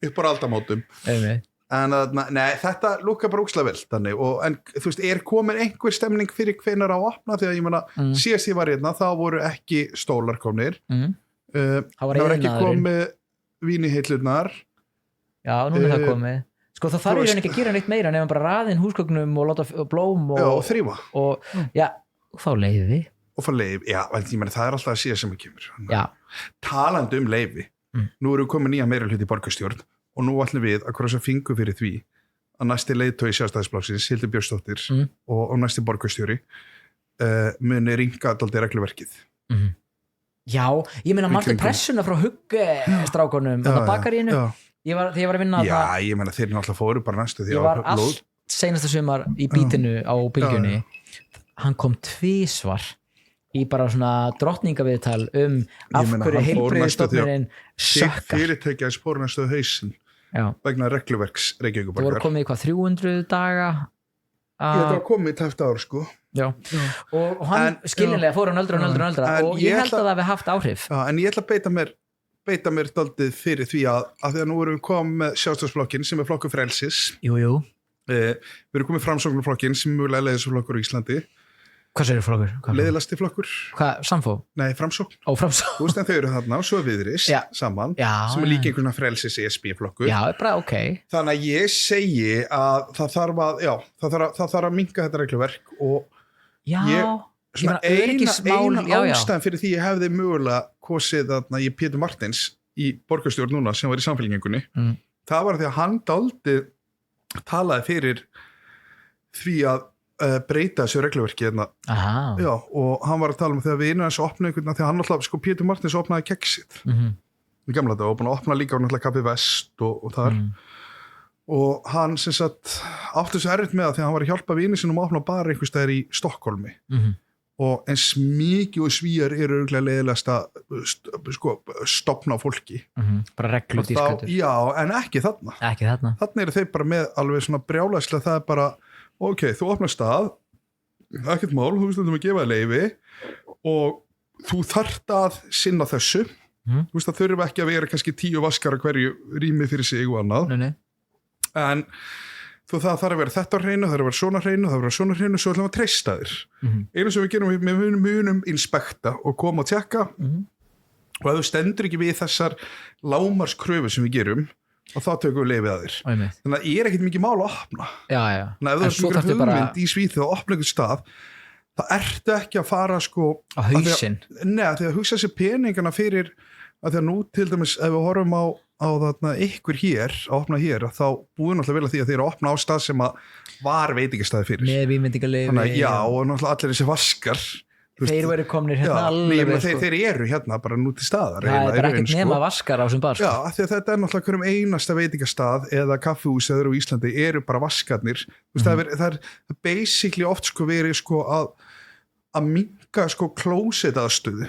upp á aldamótum en nei, þetta lúkar bara úkslega vel þannig, en þú veist, er komin einhver stemning fyrir hvenær á opna þegar ég meina síðast ég var hérna, þá voru ekki stólar komnir það var ekki komið víniheillurnar já, núna það komið sko það þarf ég ekki að gera neitt meira nefnum bara raðinn húsgögnum og láta blóm og þrýfa og fá leyfi já, en ég meni það er alltaf að síða sem ekki kemur talandi leyfi nú erum við komið nýja meira hluti í borgarstjórn og nú ætlum við að krossa fingur fyrir því að næsti leiðtogi Sjálfstæðisflokksins, Hildur Björnsdóttir og næsti borgarstjóri muni rýmka dálítið regluverkið. Já, ég meina manstu pressuna frá huggstrákunum á bakaríinu. Þegar ég var að vinna ég meina þeir náttúrulega fóru bara næstu því ég var allt seinasta sumar í bítinu á bylgjunni. Hann kom 2 svar í bara svona drottningaviðtal af hverju heilbrigðisstofnunin sökkar. Fyrirtækja spóru næstu hausinn vegna regluverks Reykjavíkurborgar. Þú voru komið í 300 daga? Ég var komið í tæft ár sko. Já. Og hann skiljanlega fór hann öldra og ég held að það hefði haft áhrif. Já, en ég ætla að beita mér daldið fyrir því að því að nú erum við komið með Sjálfstæðisflokkinn sem er flokkur frelsis. Jú. Við erum komið Framsóknarflokkinn sem er mögulega leiðisflokkur í Íslandi. Hvað segir flokkur? Leiðilasti flokkur. Hvað, Samfó? Nei, Framsókn. Framsókn. Þú veist en þau eru þarna og svo Viðreisn saman sem er líka einhverjum frelsis ESB-flokkur. Já, bara ok. Þannig að ég segi að það þarf að minnka þetta regluverk og eina ástæðan fyrir því ég hefði mögulega kosið þarna í Pétur Martins í borgarstjórn núna sem var í Samfylkingunni. Það var því að hann dálítið talaði fyrir því að breyta þessu regluverki hérna. Já, og hann var að tala þegar við innan þessu opnaði einhvern veginn, þegar hann alltaf, Pétur Martins opnaði keksið í gamla dag og búin að opna líka náttúrulega Kaffi Vest og þar og hann sem sagt átti þessu erfitt með það þegar hann var að hjálpa vini sinum að opna bara einhvers staðar í Stokkólmi og eins mikið og Svíar eru örugglega leiðilegast að stofna á fólki bara regludískötur. Já, en ekki þarna þarna eru þeir bara með alveg svona brjálæslega, það er bara ok, þú opnar stað, ekkert mál, þú veist að gefa leyfi og þú þarft að sinna þessu. Þú veist að þurfa ekki að vera kannski 10 vaskar á hverju rými fyrir sig og annað. Nei. En það þarf að vera þetta á hreinu, það þarf að vera svona hreinu, það þarf að vera svona hreinu, svo ætlum við að treysta þér. Einu sem við gerum, við munum inspekta og koma og tjekka og ef þú stendur ekki við þessar lámarskröfu sem við gerum og þá tökum við leyfið að þér. Þannig að ég er ekkert mikið mál að opna. Þannig að ef þú er hugmynd í Svíþjóð að opna einhvern stað, það ertu ekki að fara á hausinn. Nei, því að hugsa sér peningana fyrir að því að nú til dæmis ef við horfum á þarna ykkur hér, að opna hér, þá búið náttúrulega vel að því að þeir eru að opna á stað sem að var veitingastæði fyrir. Með vímyndingaleyfi. Þannig að já, og náttúrulega allir þessi vaskar þeir eru komnir hérna alveg þeir eru hérna bara nú til staðar það er bara ekkert nema vaskar á sem bar já, því að þetta er náttúrulega hverjum einasta veitingastað eða kaffihús eða eru í Íslandi eru bara vaskarnir það er basically oft verið að minnka klósettaðstöðu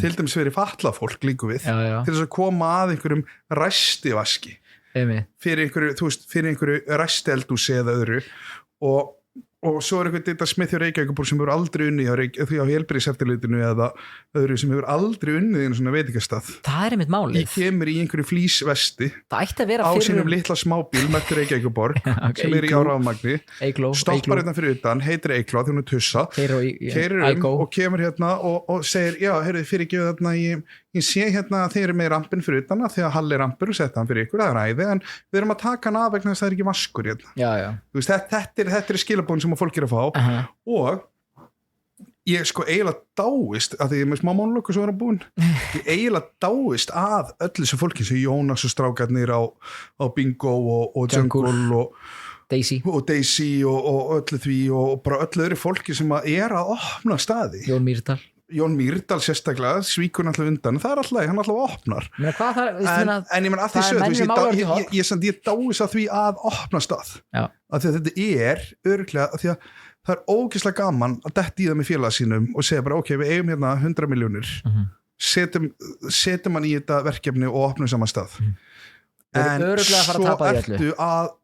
til dæmis verið fatlað fólk líku við til þess að koma að einhverjum ræstivaski fyrir einhverju ræsteldúsi eða öðru og svo er þetta Smith hjá Reykjavíkurbúr sem hefur aldrei unnið á heilbrigðiseftirlitinu eða öðru sem hefur aldrei unnið í einu svona veitingastað. Það er einmitt málið. Ég kemur í einhverju flísvesti á sínum litla smábíl með Reykjavíkurborg sem er í árafmagni stoppar hérna fyrir utan, heitir Eikló því hún er tussa, keirir og kemur hérna og segir, já, heyrðu fyrir ekki þarna ég sé hérna að þeir eru með rampin fyrir utan því að Halli rampur og setja hann fyrir ykkur, það er æði en við erum að taka hann af vegna þess að það er ekki vaskur hérna. Þú veist, þetta er skilabóðin sem fólk er að fá og ég eiginlega dáist að því ég er með smá mónlokk og svo er hann búinn ég eiginlega dáist að öllu þessu fólki sem Jónas og strákarnir á Bingo og Jungle og Daisy og öllu því og bara öllu öðru fólki sem er að opna staði. Jón Mýrdal sérstaklega svíkur náttúrulega undan, það er alltaf, hann alltaf opnar en ég menn að því sögðu ég dáis að því að opna stað að því að þetta er örglega að því að það er ógeðslega gaman að detta í það með félaga sínum og segja bara ok, við eigum hérna 100 milljónir setjum hann í þetta verkefni og opnum saman stað en svo ertu að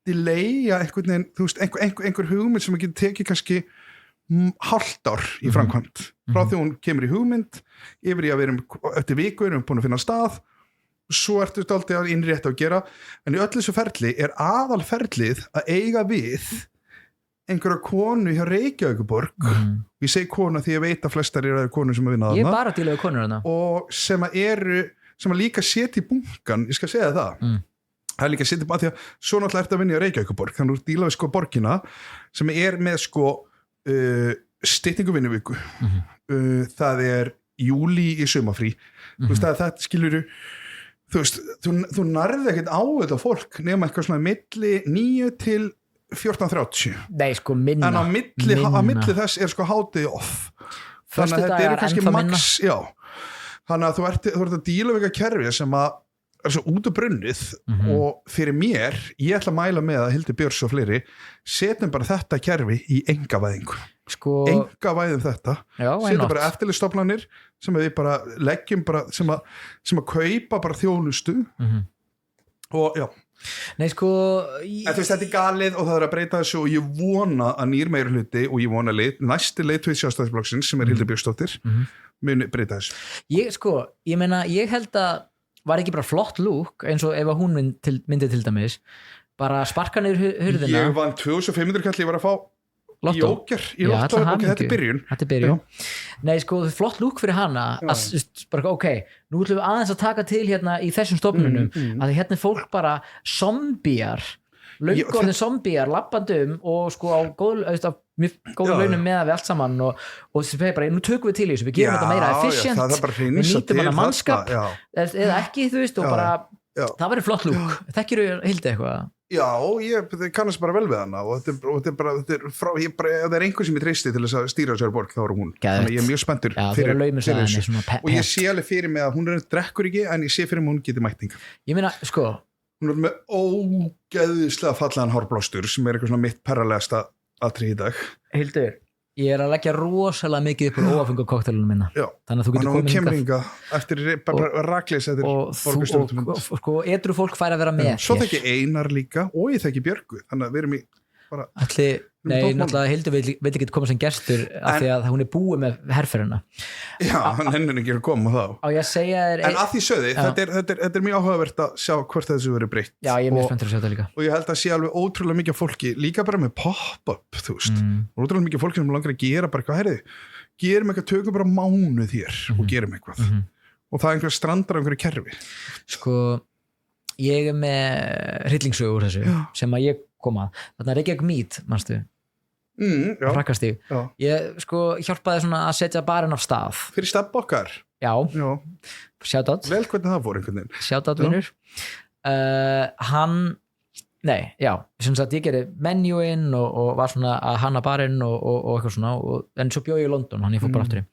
delaya einhvern veginn, þú veist, einhver hugmynd sem getur tekið kannski hálft ár í framkvæmt frá því hún kemur í hugmynd yfir í að við erum eftir viku erum búin að finna stað svo ertu alltaf að innrétta og gera en í öllu þessu ferli er aðalferlið að eiga við einhverja konu hjá Reykjavíkurborg og ég segi konu því ég veit að flestar eru konu sem að vinna þarna ég er bara til að konur hana og sem að líka setja í bunkan ég skal segja það er líka setja í bunkan því að svo náttúrulega ertu að vinna í Reykjavíkurborg þannig að þú díla við borgina sem er með styttingu vinnuviku það er júlí í sumarfrí þú veist að þetta skilur þú veist, þú nærði ekkert á þetta fólk nema eitthvað svona milli 9 til 14:30 nei sko minna en á milli þess sko hádegi off þannig að þetta kannski max já, þannig að þú ert að díla við eitthvað kerfi sem að er svo út af brunnið og fyrir mér, ég ætla að mæla með að Hildur Björns og fleiri setjum bara þetta kerfi í engavæðingu engavæðum þetta setjum bara eftirlitsstofnanir sem við bara leggjum bara sem að kaupa bara þjónustu og já nei sko en þú veist þetta galið og það að breyta þessu og ég vona að nýr meirihluti og ég vona næsti leiðtogi Sjálfstæðisflokksins sem Hildur Björnsdóttir muni breyta þessu ég meina, ég held að var ekki bara flott lúk eins og ef að hún myndi til dæmis bara sparka niður hurðina ég vann 2500 kall ég var að fá jóker í lotto og þetta er byrjun nei sko flott lúk fyrir hana að bara ok, nú ætlum við aðeins að taka til hérna í þessum stofnunum að hérna er fólk bara zombíar löngorðin zombíar lappandum og sko á góðu launum með við allt saman og þessi fyrir bara, nú tökum við til í þessu við gerum þetta meira efficient við nýtum hana mannskap eða ekki þú veist og bara það verður flott lúk, þekkir þú Hildi eitthvað? Já, ég kannast bara vel við hana og þetta er bara ef það er einhver sem ég treysti til þess að stýra þessari borg þá er hún, þannig að ég er mjög spenntur fyrir þessu og ég sé alveg fyrir mig að hún drekkur ekki en ég sé fyrir mig hún geti mættinga ég meina, sko hún er með ógeðislega fallegan hárblástur sem er eitthvað svona mitt perralegasta atriði í dag Hildur, ég er að leggja rosalega mikið upp á óafengu koktelunum minna þannig að þú getur komið hingað eftir bara rakleys eftir borgarstjórnum og sko, edru fólk fær að vera með svo þekki Einar líka og ég þekki Björgu þannig að við erum í bara náttúrulega Hildur vil ekki koma sem gestur af því að hún er búið með herferðina já, hann hennur ekki að koma þá á ég að segja en að því sögði, þetta er mjög áhugavert að sjá hvort þessu verið breytt já, ég er mjög spenntur að sjá þetta líka og ég held að sé alveg ótrúlega mikið fólki líka bara með pop-up, þú veist ótrúlega mikið fólki sem langar að gera bara eitthvað herri, gerum eitthvað, tökum bara mánuð hér og gerum eitthvað og það er einhver strandar á einhverju kerfi sko, ég er með hryllingssögur þessu sem að ég koma, þarna Reykjavík Meet manstu, frakkastíg ég sko hjálpaði svona að setja barinn af stað fyrir stefn okkar já. Shoutout vel hvernig það fór einhvern veginn shoutout vinnur hann sem sagt ég gerði menjúinn og var svona að hanna barinn og eitthvað svona en svo bjó ég í London, hann ég fór bara aftur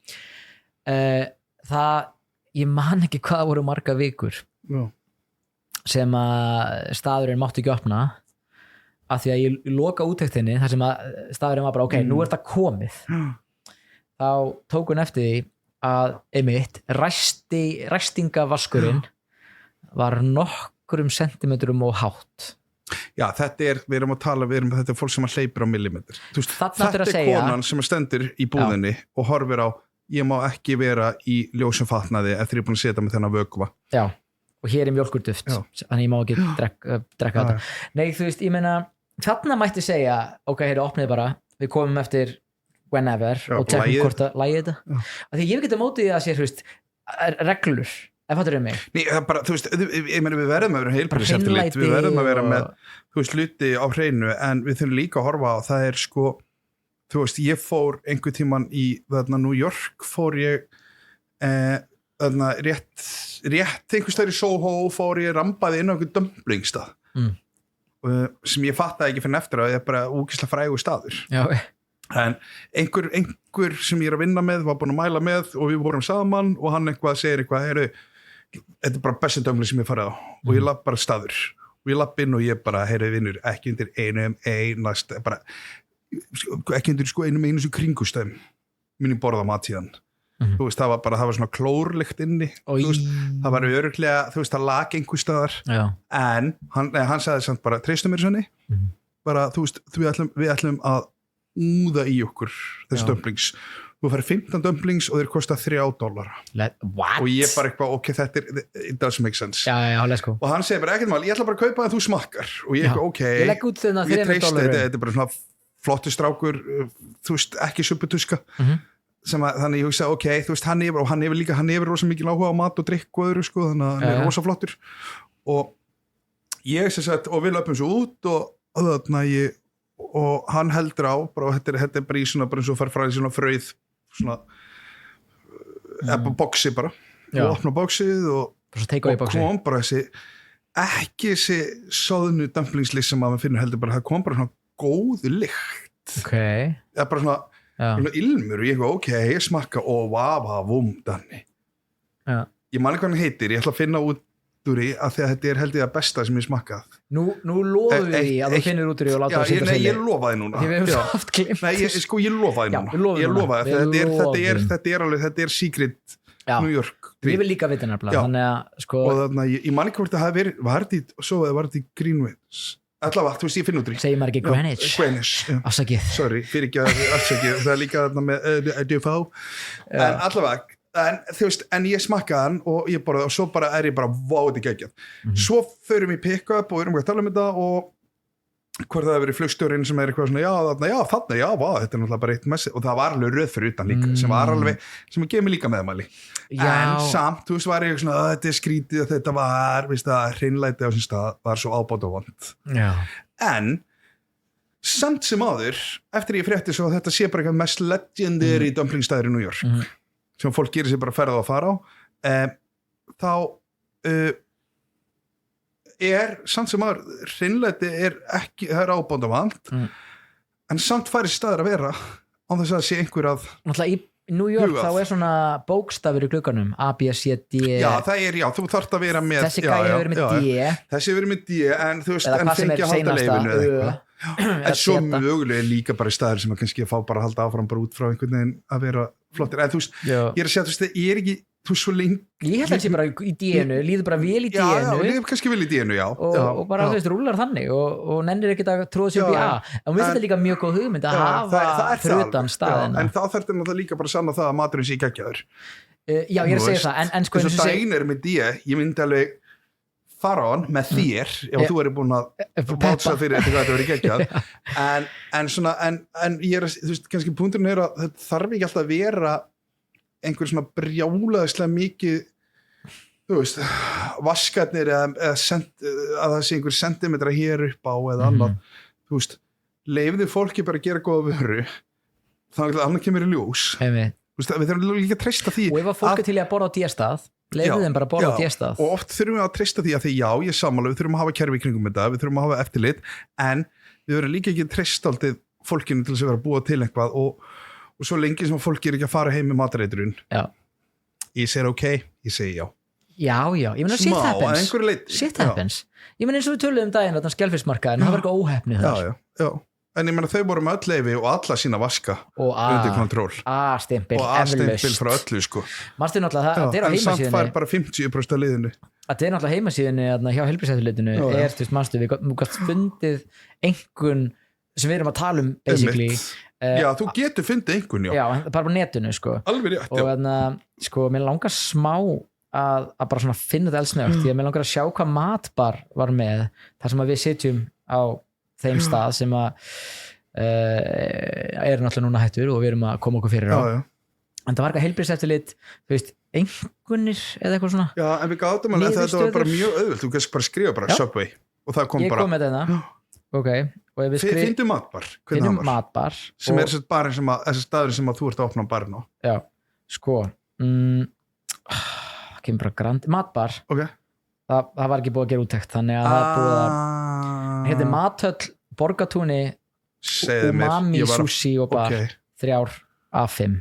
ég man ekki hvað voru marga vikur sem að staðurinn mátti ekki opna af því að ég loka úttektinni þar sem að staðurinn var bara ok, nú er þetta komið þá tók hún eftir því að einmitt ræstingavaskurinn var nokkrum sentimetrum og hátt já, við erum að tala þetta er fólk sem hleypur á millimetr þetta er konan sem stendur í búðinni og horfir á, ég má ekki vera í ljósum fatnaði eftir ég er búin að setja með þennan vökva já, og hér er mjólkurduft þannig ég má ekki drekka þetta nei, þú veist, ég meina þarna mætti segja, ok, hér opnið bara við komum eftir whenever og tekum hvort að lægi þetta af því ég hef getið mótið að sé, þú veist reglur, ef hattur um mig nei, það bara, þú veist, ég meina við verðum að vera heilbrigðiseftirlit, við verðum að vera með þú veist, hluti á hreinu, en við þurfum líka að horfa á, það er sko þú veist, ég fór einhver tíman í þarna New York, fór ég þarna rétt einhver stær í Soho, fór ég rambaði inn á einhver dömblingstað sem ég fattaði ekki fyrir eftir að ég er bara úkislega frægur staður en einhver sem ég er að vinna með var búin að mæla með og við vorum saman og hann segir eitthvað þetta er bara besti dömling sem ég farið á og ég lapp bara staður og ég lapp inn og ég bara vinnur, ekki undir einast bara ekki undir sko einum einu sem kringustæðum muni borða mat síðan þú veist, það var svona klórlykt inni veist, það var örugglega, þú veist, það lag einhver staðar en hann sagði samt bara, treystu mér sannig bara, þú veist, við ætlum að úða í okkur þessi dömplings, þú færi 15 dömplings og þeir kosta $3 og ég bara eitthvað, ok, þetta it doesn't make sense og hann segir bara, ekkert mál, ég ætla bara að kaupa það þú smakkar og ég eitthvað, ok, ég treysti þetta er bara svona flottu strákur þú veist, ekki supputuska sem að þannig ég hugsa, ok, þú veist, hann hefur rosa mikið áhuga á mat og drikk og öðru sko, þannig að hann er rosa flottur og ég sem sagt, og við löpum svo út og þarna og hann heldur á, bara, þetta er bara í svona, bara eins og fær frá því svona frauð svona boxi bara, og opna boxið og og kom bara ekki þessi soðnu dumplingslist sem maður finnur heldur bara, það kom bara svona góð lykt það bara svona ilmur og ég ég smakka og vumdanni ég man ekki hvað hann heitir, ég ætla að finna út úr því að þetta held ég að besta sem ég smakkað nú loðum við því að þú finnir út úr því og láta það sýta segli ég lofaði núna ég lofaði þetta secret New York ég vil líka vita nefnilega og þannig að ég man ekki hvort það hafi verið var þetta í Greenwich allavega, þú veist ég finn út úr segir maður ekki Greenwich afsakið sorry, fyrir ekki að afsakið það líka þarna með Dufault en allavega þú veist, en ég smakkaði hann og ég borðaði og svo bara ég bara váti geggjað svo förum við pick up og erum að tala um þetta og hvort það hefur verið flugstjórinn sem eitthvað svona þetta er náttúrulega bara eitt messi og það var alveg röð fyrir utan líka sem var alveg, sem gefið mig líka meðmæli en samt, þú veist, var ég svona þetta er skrítið og þetta var hreinlæti á sin stað, var svo ábótavant en samt sem áður, eftir ég frétti svo að þetta sé bara eitthvað mest legendary dumplingstæður í New York sem fólk gerir sér bara ferð að fara á þá samt sem aður hreinlæti ekki, það ábóndavant en samt færi staður að vera á þess að sé einhver að náttúrulega í New York þá svona bókstafur í glugganum A, B, C, D þú þarft að vera með þessi gæði hefur verið með D þessi hefur verið með D en þú veist, en fengi að halda leifinu eða eitthvað en svo mögulega líka bara í staður sem að kannski að fá bara að halda áfram bara út frá einhvern veginn að vera flottir, en þú veist, ég að segja, þú veist, ég ekki þú svo lengi ég held að það sé bara í D-inu, líður bara vel í D-inu líður kannski vel í D-inu, og bara þú veist, rúlar þannig og nennir ekkert að tróða sér upp í A en við þetta líka mjög góð hugmynd að hafa frutan staðina en þá þarf þetta náttúrulega líka bara að sanna það að maturinn sé geggjaður já, ég er að segja það en sko þess að daginn er með D, ég myndi alveg fara á hann með þér ef þú eru búin að bátsa fyrir þetta verið geggjað en ég er að, þú veist, kannski punkturinn er að þetta þarf ekki alltaf að vera einhver svona brjálaðislega mikið þú veist, vaskarnir eða að það sé einhver sentimetra hér upp á eða annað þú veist, leyfðu fólki bara að gera góða vöru þannig að annað kemur í ljós veist, við þurfum líka að treysta því og ef að fólk er til að borða á D-stað leyfðu þeim bara að borða á D-stað og oft þurfum við að treysta því að því ég sammála við þurfum að hafa kerfi í kringum þetta, við þurfum að hafa eftirlit en við verðum líka ekki að treysta alltið fólkinu til þess að vera að búa til eitthvað og svo lengi sem fólk er ekki að fara heim með matareiturinn ég segir ok, ég segi já ég meina shit happens ég meina eins og við töluðum daginn á skelfismarkaðin, það var eitthvað óheppni þar en ég meina þau voru með öll leyfi og alla sína vaska undir kontról A-stimpil, og A-stimpil frá öllu sko manstu náttúrulega, það er á heimasíðinni en samt fær bara 50% af liðinu það er náttúrulega heimasíðinni hjá heilbrigðiseftirlitinu þú veist, manstu, við gæst fundið einhvern sem við erum að tala um basically þú getur fundið einhvern bara á netinu sko alveg rétt, og sko, mér langar smá að bara svona finna þetta eldsnögt því að mér langar að sjá hvað matbar var með þar sem að við sitjum á þeim stað sem að er náttúrulega núna hættur og við erum að koma okkur fyrir á en það var eitthvað heilbrigðiseftirlit þú veist, einhvernir eða eitthvað svona en við gáðum alveg að þetta var bara mjög auðvelt þú kannski bara skrifa bara Subway og það kom ég bara kom með þetta finnum matbar sem er þessi staður sem að þú ert að opna barn á sko kemur bara grand matbar það var ekki búið að gera úttekt þannig að það búið að heitir Mathöll, Borgatúni Umami, Sushi og bar 3 af 5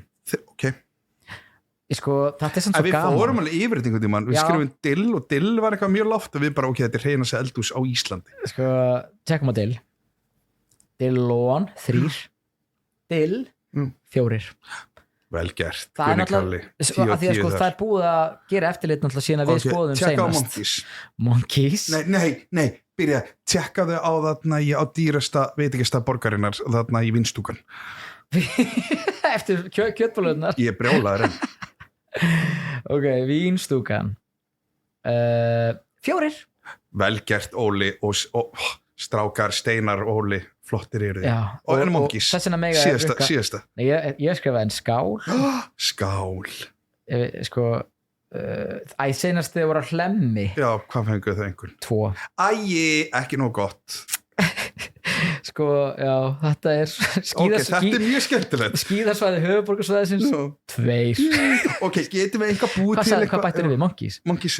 sko, þetta er samt svo gaman við fórum alveg yfir þetta einhvern tímann við skrifum dill og dill var eitthvað mjög lágt og við bara þetta er hreina sig eldhús á Íslandi sko, tjekkum á Dillon 3 Dill 4 vel gert það er náttúrulega það er búið að gera eftirlit náttúrulega síðan að við skoðum tjekka á Monkeys nei, byrja tjekkaðu á þarna á dýrasta veitingastað borgarinnar þarna í Vinstúkan eftir kjötbólurnar ég brjálaður ok, Vinstúkan 4 vel gert Óli og strákar Steinar og Óli flottir eru þið og ennum Monkeys síðasta ég skrifaði en skál sko seinast þegar voru að hlemmi hvað fenguðu það einhvern? 2 ekki nóg gott sko, þetta er þetta er mjög skemmtilegt skíðarsvæði höfuðborgarsvæðisins 2 ok, getum við einhvað búið til hvað bættir við? Monkeys? Monkeys,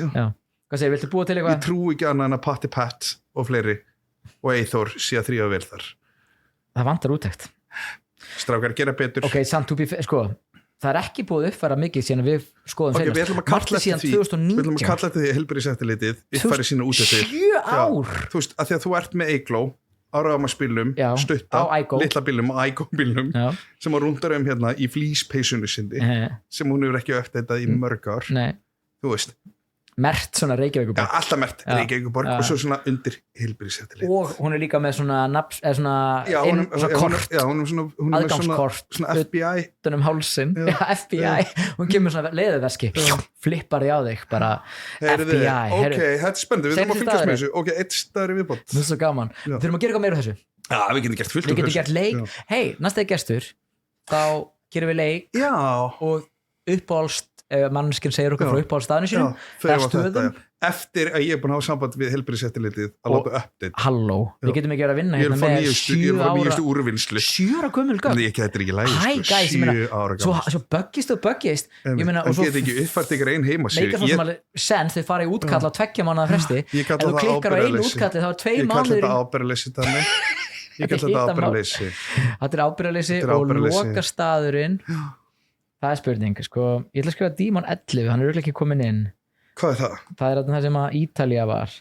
Hvað segir, viltu búa til eitthvað? Ég trúi ekki annað en að Patti Pat og fleiri og Eyþór sé að þrífa vel þar. Það vantar úttekt. Strákar gera betur. Ok, samt sko, það er ekki búið uppfæra mikið síðan við skoðum við ætlum að kalla eftir því. Við ætlum að kalla eftir því að Heilbrigðiseftirlitið uppfæri sína úttektir. 7 ár! Þú veist, að því að þú ert með Eygló á rafmagnsbílnum, stutta, litla bílnum og Igo-bílnum sem að rúndar hérna í flíspeysunni sinni sem hún hefur ekki uppdatað í mörg ár. Þú veist. Mert svona Reykjavíkurborg. Já, alltaf mert Reykjavíkurborg og svo svona undir Heilbrigðiseftirlit. Og hún er líka með svona kort. Já, hún er svona FBI. Utanum hálsinn. Já, FBI. Hún kemur svona leðurveski. Flippar því á þig, bara FBI. Ok, þetta er spennandi, við þurfum að fylgjast með þessu. Ok, eitt staður í viðbót. Það er svo gaman. Við þurfum að gera eitthvað meira úr þessu. Já, við getum gert fullt úr þessu. Við getum gert leik. Hei, næsta gestur, þá gerum við leik og uppáhalst manneskinn segir okkur frá uppáhaldsstaðinu sínum eða stöðum eftir að ég er búin að hafa samband við Heilbrigðiseftirlitið að láta update. Halló, við getum ekki verið að vinna hérna með 7 ára nýjustu úrvinnslu 7 ára gömul gögn. Þetta er ekki lægi. Hæ guys, ég meina svo böggist ég meina og svo get ekki uppfært ykkur ein heima sig send þau fara í útkall á 2 mánaða fresti ef þú klikkar á einu útkalli þá er 2 mánuðir ég kalla þetta ábyrgðarleysi. Þetta er ábyrgðarleysi og lokastaðurinn. Það er spurning, sko. Ég ætla að skrifa Dímon 11, hann er örugglega ekki kominn inn. Hvað er það? Það er það sem að Ítalía var.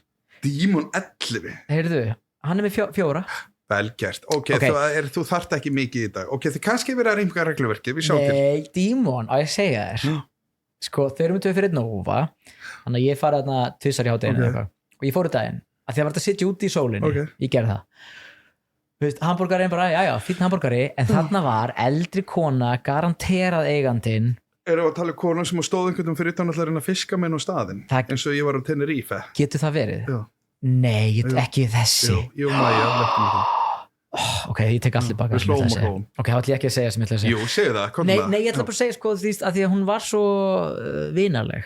Dímon 11? Heyrðu, hann er með 4. Vel gert. Ok, þú þarft ekki mikið í dag. Ok, þið kannski verið að rýmka regluverkið, við sjáum til. Nei, Dímon, á ég að segja þér. Sko, þau eru með 2 fyrir Nova, þannig að ég farið þarna 2 í hádeginu eitthvað. Og ég fór í daginn, að því að var þetta að sitja úti í sólinni. Ég gerði það. Þú veist, hamborgari bara, já, fínn hamborgari, en þarna var eldri kona, garanterað eigandinn. Erum við að tala um konan sem stóð einhvern fyrir utan allar en að fiska með nú staðinn, eins og ég var á Tenerife. Getur það verið? Já. Nei, ekki þessi. Jú, Maja, lettum við það. Ok, ég tek allir baka sem ég ætla að segja. Ok, þá ætla ég ekki að segja sem ég ætla að segja. Jú, segðu það, kom það. Nei, ég ætla bara að segja, sko, því að hún var svo vinaleg.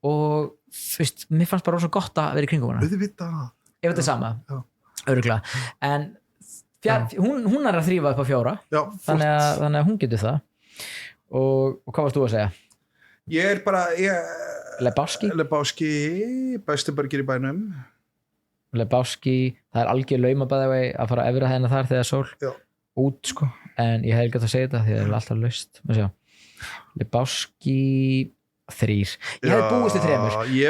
Og, þú veist, mér fannst bara rosa gott að vera í kringum hana. Auðvitað. Ef þetta er sama, örugglega. En hún er að þrífa upp á 4. Já, þannig að hún getur það. Og hvað varst þú að segja? Ég er bara Lebowski, bestu burger í bænum. Lebowski, það er algjör laumabæði að fara að efra hérna þar þegar sól út, sko, en ég hef ekki að segja þetta því það er alltaf laust. Lebowski 3. Ég hef búist í 3.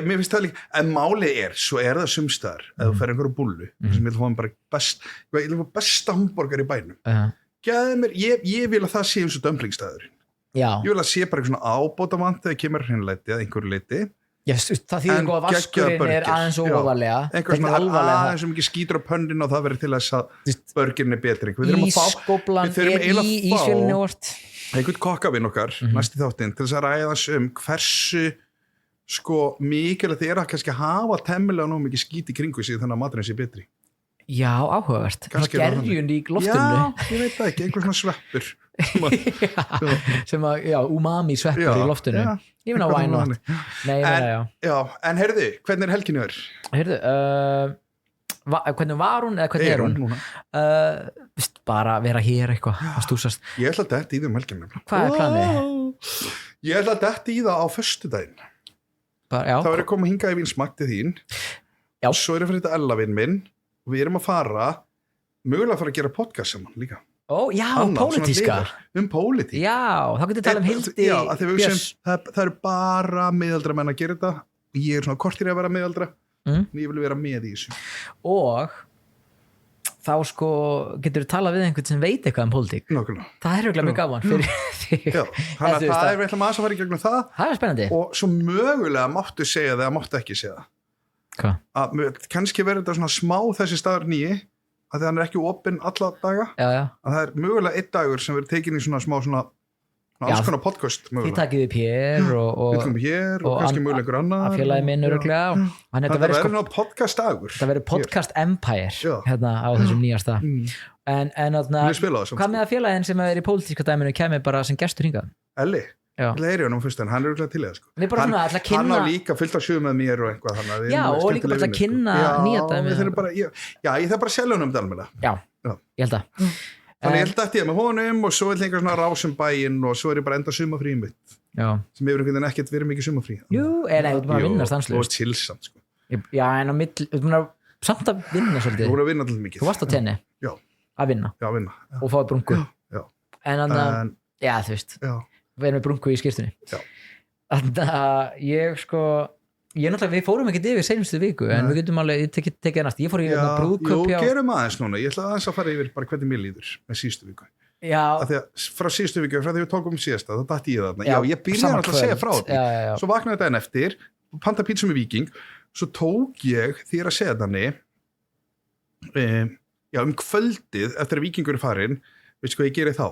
Mér finnst það líka, en málið er svo er það sumstaðar, ef þú fer einhverju bullu sem ég vil fá bara besta hamborgar í bænum. Gæði mér, ég vil að það sé eins og dömplingstæðurinn. Ég vil að sé bara eitthvað svona ábótavant þegar kemur hreinleiti að einhverju leiti. Það þýðir góð að vaskurinn er aðeins óvalega. Einhver svona aðeins sem ekki skýtur á pöndin og það verður til þess að burgerinn er betri. Ísskóflan er í Ísfjölinu vort. Einhvern kokkavinn okkar, næst í þáttinn, til þess að ræða hversu sko mikilvægt þið er að kannski hafa temmilega nóg mikið skít í kringu sig þannig að maturinn sé betri. Já, áhugavert. Það gerjun í loftinu. Já, ég veit það ekki, einhver svona sveppur. Umami sveppur í loftinu. Ég meina, why not? Nei, já, en heyrðu, hvernig er helginu þér? Heyrðu, hvernig var hún eða hvernig er hún? Bara vera hér eitthvað að stúsast. Ég ætla að detti í það helginu. Hvað er planið? Ég ætla að detti í það á föstudaginn. Þá er ég komið hingað í Vínsmak til þín. Já. Svo er ég fyrir þetta Ellavinn minn og við erum að fara mögulega að fara að gera podcast saman líka. Pólitíska. Pólitík. Já, þá getur tala Hildi Björns. Það eru bara miðaldra menn að gera þetta. Ég er svona kortir að vera miðaldra. Ég vil vera með í þessu. Og þá sko getur þú talað við einhvern sem veit eitthvað pólitík. Nákvæmlega. Það er mjög gaman fyrir þig. Já, þannig að það er eitthvað maður að fara í gegnum það. Það er spennandi. Og svo mögulega máttu segja það eða máttu ekki segja það. Hvað? Að kannski verður þetta svona smá þessi staður nýi að það er ekki opinn alla daga. Já. Að það er mögulega einn dagur sem verður tekin í svona alls konar podcast mögulega. Þið takið við Pér við komum hér og kannski mögulega einhver annar. Að félagi minn örugglega. Það verður ná podcast dagur. Það verður podcast empire hérna á þessum nýja stað. En hvað með að félagin sem er í pólitíska dæminu kemur bara sem gestur hingað? Elli. Ég heyri honum fyrst en hann er örugglega til í það sko. Hann á líka fullt af sjöum með mér og eitthvað. Já, og líka bara að kynna nýja dæmi. Ég þarf bara að selja honum dæmina. Já, ég held að. Þannig ég held að ég með honum og svo er einhver svona rásum bæinn og svo er ég bara enda sumafríum mitt sem hefur einhvern veginn ekkert verið mikið sumarfrí. Jú, nei, þú ert bara að vinna stanslaust. Og chillsamt, sko. Já, en á milli, þú ert bara samt að vinna svolítið. Þú voru að vinna alltaf mikið. Þú varst á tenni. Já. Að vinna. Já, að vinna. Og fáið brungu. Já. En þannig að, já, þú veist, við erum með brungu í skýrtunni. Já. Þannig að ég náttúrulega, við fórum ekkert yfir seinustu viku, en við getum alveg, ég tekið næst. Ég fór í brúðkaup hjá... Jú, gerum aðeins núna. Ég ætla aðeins að fara yfir bara hvernig mér líður með síðustu viku. Já. Af því að frá síðustu viku, frá því við tókum síðasta, þá datt ég þarna. Já, ég byrjaði alltaf að segja frá því. Svo vaknaði daginn eftir, panta pítsu með Víking, svo tók ég því að segja þannig, kvöldið eftir að Víkingur er farin, veistu hvað ég geri þá?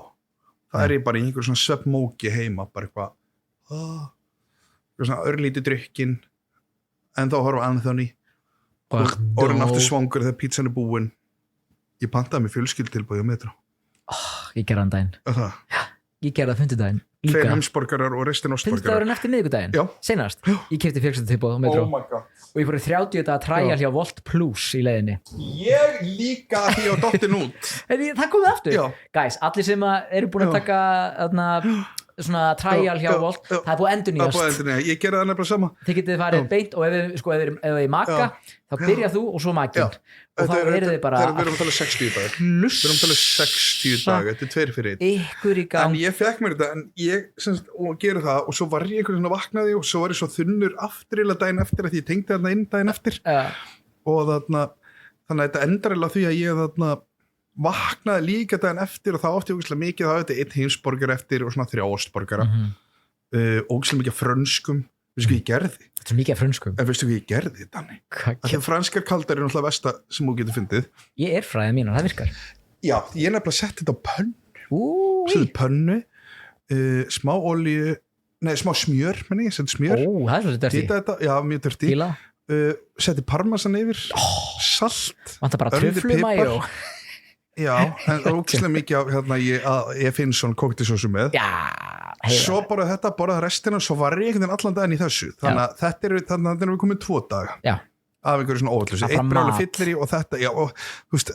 Það er ég bara í einhverjum svona svefnmóki heima, bara eitthvað svona örlítið drykkin, en þá horfa Anthony og orðin aftur svangur þegar pítsan er búin. Ég pantaði mig fjölskyldutilboð á Metro. Ég gerði hann daginn. Ég gerði það fimmtudaginn. 2 heimsborgarar og restin ostborgarar. Fimmtudagurinn eftir miðvikudaginn? Já. Seinast? Já. Ég keypti fjölskyldutilboð á Metro. Oh my god. Og ég fór í 30 daga trial hjá Volt Plus í leiðinni. Ég líka því á dottin út. Það komið aftur? Já. Guys, allir sem eru búin að taka svona trial hjá Volt, það er búið að endurnýjast. Ég gerði það nefnilega sama. Þið getið farið beint og ef þið maka, þá byrja þú og svo makinn. Og þá eru þið bara... Við erum að tala 60 dagar. Við erum að tala 60 dagar, þetta er 2 fyrir 1. Ykkur í gang. En ég fekk mér þetta, en ég gerði það og svo var ég einhvern veginn að vaknaði og svo var ég svo þunnur afturilla daginn eftir að ég tengdi þarna inn daginn eftir. Og þannig að þetta endar eða því að ég vaknaði líka daginn eftir og þá átti ég ógeðslega mikið, þá átti 1 heimsborgar eftir og svona 3 ostborgara. Ógeðslega mikið af frönskum. Veistu hvað ég gerði? Þetta er mikið af frönskum. En veistu hvað ég gerði, Danni? Þegar franskar kaldar er náttúrulega versta sem þú getur fyndið. Ég er fræðið mín og það virkar. Já, ég nefnilega setti þetta á pönnu. Setti pönnu, smá olíu, smá smjör, menni, ég setti smjör. Það er svolítið dörti. Hita þetta, já, mjög dörti. Fíla. Setti parmesan yfir, salt, vantar bara truflu mayo. Já, en ógeðslega mikið af ég finn svona kóktisósu með. Já, svo borðað restina og svo var ég einhvern veginn allan daginn í þessu. Þannig að þetta er við komið 2 daga. Já. Af einhverju svona óvallus. 1 brjáli fyllir í og þetta, já, og þú veist,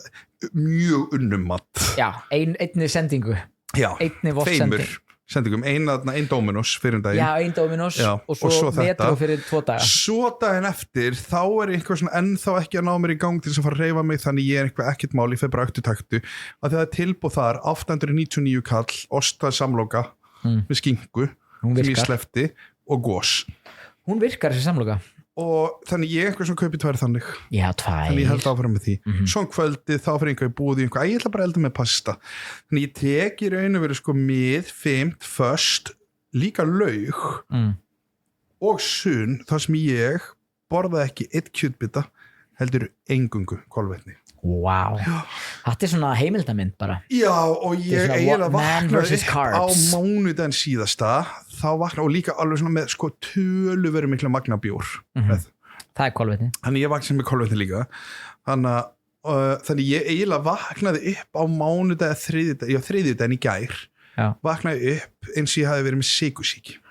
mjög unnumatt. Já, einni sendingu. Já, 2 sendingum, ein Dominos fyrir daginn. Já, ein Dominos og svo Metro fyrir 2 daga. Svo daginn eftir, þá er einhver svona ennþá ekki að ná mér í gang til þess að fara að reyfa mig, þannig ég er eitthvað ekkert mál, ég fer bara öktu taktu. Að það er tilboð þar, 899 kall, ostað samloka með skinku, sem ég slefti, og gós. Hún virkar þessi samloka. Og þannig ég eitthvað svona kaupi 2 þannig. Já, 2. Þannig ég held áfram með því. Svo kvöldið, þá fyrir einhver búið í einhver, ég ætla bara að elda með pasta. Þannig ég tek í raun og veru sko mið, 5, föst, líka laug og sunn, þar sem ég borðaði ekki 1 kjötbita, heldur engungu kolvetni. Wow. Þetta er svona heimildamind bara. Já, og ég eiginlega vaknaði upp á mánudaginn síðasta, þá vaknaði og líka alveg svona með sko töluveru mikla magnabjór. Það er kolvetni. Þannig ég vaknaði með kolvetni líka. Þannig ég eiginlega vaknaði upp á mánudaginn, þriðjudaginn í gær. Vaknaði upp eins og ég hafi verið með sykursýki.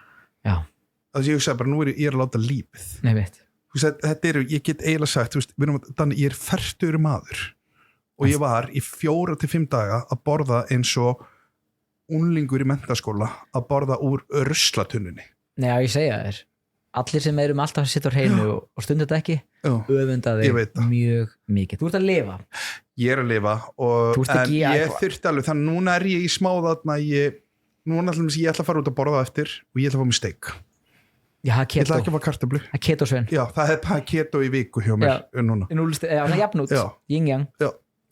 Já. Þannig ég hugsaði bara, nú er ég að láta lífið. Nei, veit. Þetta ég get eiginlega sagt, Danni, ég er 40 maður og ég var í 4 til 5 daga að borða eins og unglingur í menntaskóla að borða úr ruslatunnunni. Nei, ég segja þér, allir sem erum alltaf að sitja á hreinu og stundu þetta ekki, öfunda þig mjög mikið. Þú ert að lifa. Ég er að lifa, en ég þurfti alveg, þannig núna er ég í smá þarna, núna ég ætla að fara út að borða eftir og ég ætla að fá mig steik. Já, keto. Ég ætla ekki að fá kartöflu. Það er keto-svein. Já, það er bara keto í viku hjá mér núna. Já, það er jafn út. Yin-yang.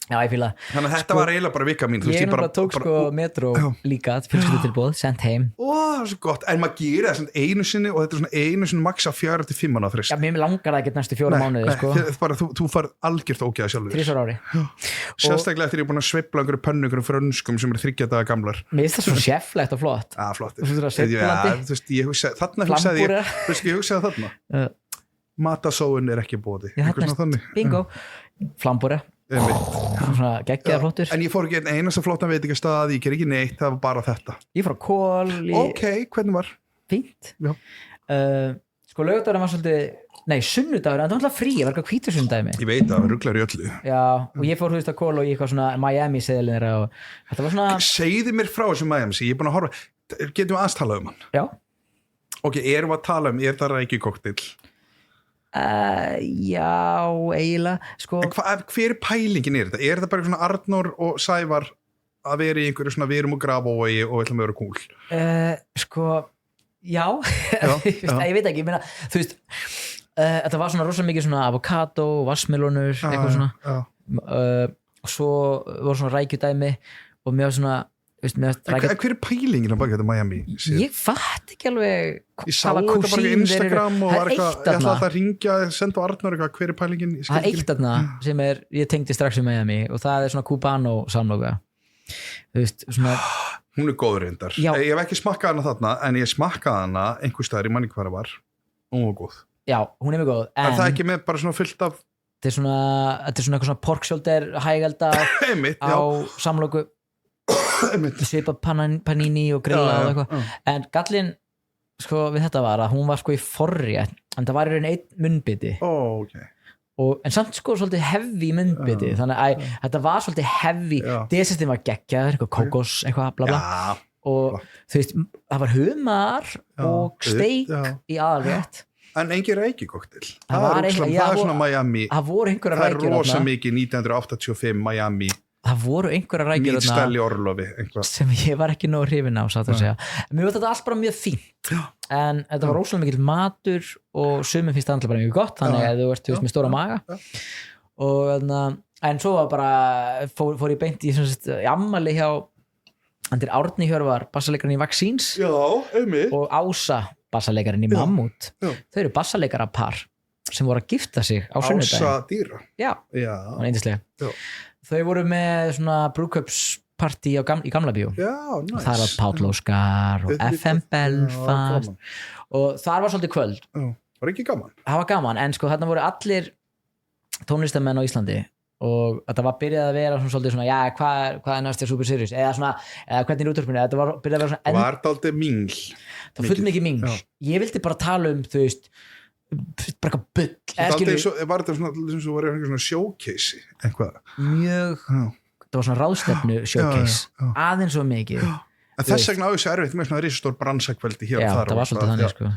Já, ég fíla. Þannig að þetta var eiginlega bara vika mín. Ég bara tók sko Metro líka, fjölskyldutilboð, sent heim. Það er svo gott. En maður gerir það einu sinni og þetta er svona einu sinni max af 4 til 5 mánaða frest. Já, mér langar það ekki næstu 4 mánuði, sko. Nei, þú farið algjört ógeða sjálfur. 3 ári. Sérstaklega eftir ég er búin að sveifla einhverju pönnu, einhverju frönskum sem eru 30 daga gamlar. Mér finnst það svo sjeflegt og flott. Já, flott. Matasóun er ekki bóði. Bingo. Flambúra. Geggjaða flottur. En ég fór ekki einasta flottan veitingastað, ég ger ekki neitt, það var bara þetta. Ég fór á Kol. Ok, hvernig var? Fínt. Sko laugardagurinn var svolítið, sunnudagur, en það var alltaf frí, ég var eitthvað hvítasunnudag með. Ég veit það, rugglar í öllu. Já, og ég fór á Kol og ég eitthvað svona Miami-seðlinir og þetta var svona... Segðu mér frá þessu Miami, ég er búin að horfa, getum við aðstala hann? Já. Ok, erum við að tala það rækju kokteil? Já, eiginlega sko. Hver pælingin þetta? Það bara svona Arnór og Sævar að vera í einhverju svona við erum og Grafavogi og ætlum að vera cool? Sko, já. Ég veit ekki, ég meina, þú veist þetta var svona rosalega mikið svona avokado, vassmelónur, eitthvað svona og svo voru svona rækjudæmi og mér var svona hver pælingin að baka þetta Miami? Ég fatt ekki alveg ég sá þetta bara í Instagram og var eitthvað, ég ætla alltaf að ringja senda á Arnór eitthvað, hver pælingin? Það eitt þarna sem ég tengdi strax í Miami og það svona Cubano samloka þú veist, svona hún góður reyndar, ég hef ekki smakkað hana þarna en ég smakkaði hana einhvers staðar í manni hvað það var, hún var góð já, hún mjög góð en það ekki með bara svona fullt af þetta er svona eitthvað svona porkshjólder hægelda á samloku svipað panini og grilla og eitthvað en gallinn sko við þetta var að hún var sko í forrétt en það var í raun einn munnbiti okay. En samt sko svolítið heavy munnbiti þannig að þetta var svolítið heavy desistin var geggjaður, eitthvað kókos eitthvað bla bla og þú veist það var humar og steik í aðalrétt en engin rækjukokteil það er svona Miami það voru einhverja rækjur það er rosa mikið 1985 Miami það voru einhverja rækjur Mýtstæli Orlofi sem ég var ekki nóg hrifin á satt að segja mér var þetta allt bara mjög fínt en þetta var rosalega mikill matur og sumum finnst það alltaf bara mjög gott þannig að þú ert með stóra maga og en svo var bara fór ég beint í ammali hjá Andri Árni Hjörvar bassalekarinn í Vaccines og Ása bassalekarinn í Mammut þau eru bassalekarapar sem voru að gifta sig á sunnudaginn Ása Dýra já, það var eindislega þau voru með svona brúðkaupspartí í Gamla bíó nice. þar var Páll Óskar og FM Belfast og þar var svolítið kvöld var ekki gaman? Það var gaman, en sko þarna voru allir tónlistamenn á Íslandi og þetta var byrjað að vera svolítið svona já, hvað er næst Super Series eða hvernig er útvarpinu, þetta var byrjað að vera svona var þetta aldrei mingl? Það var fullt mikið mingl, ég vildi bara tala þú veist bara bull var þetta svona showcase eitthvað mjög það var svona ráðstefnu showcase aðeins svo mikið en þess vegna á þessu erfitt með svona risastór bransakveldi hér og þar það var svolítið þannig sko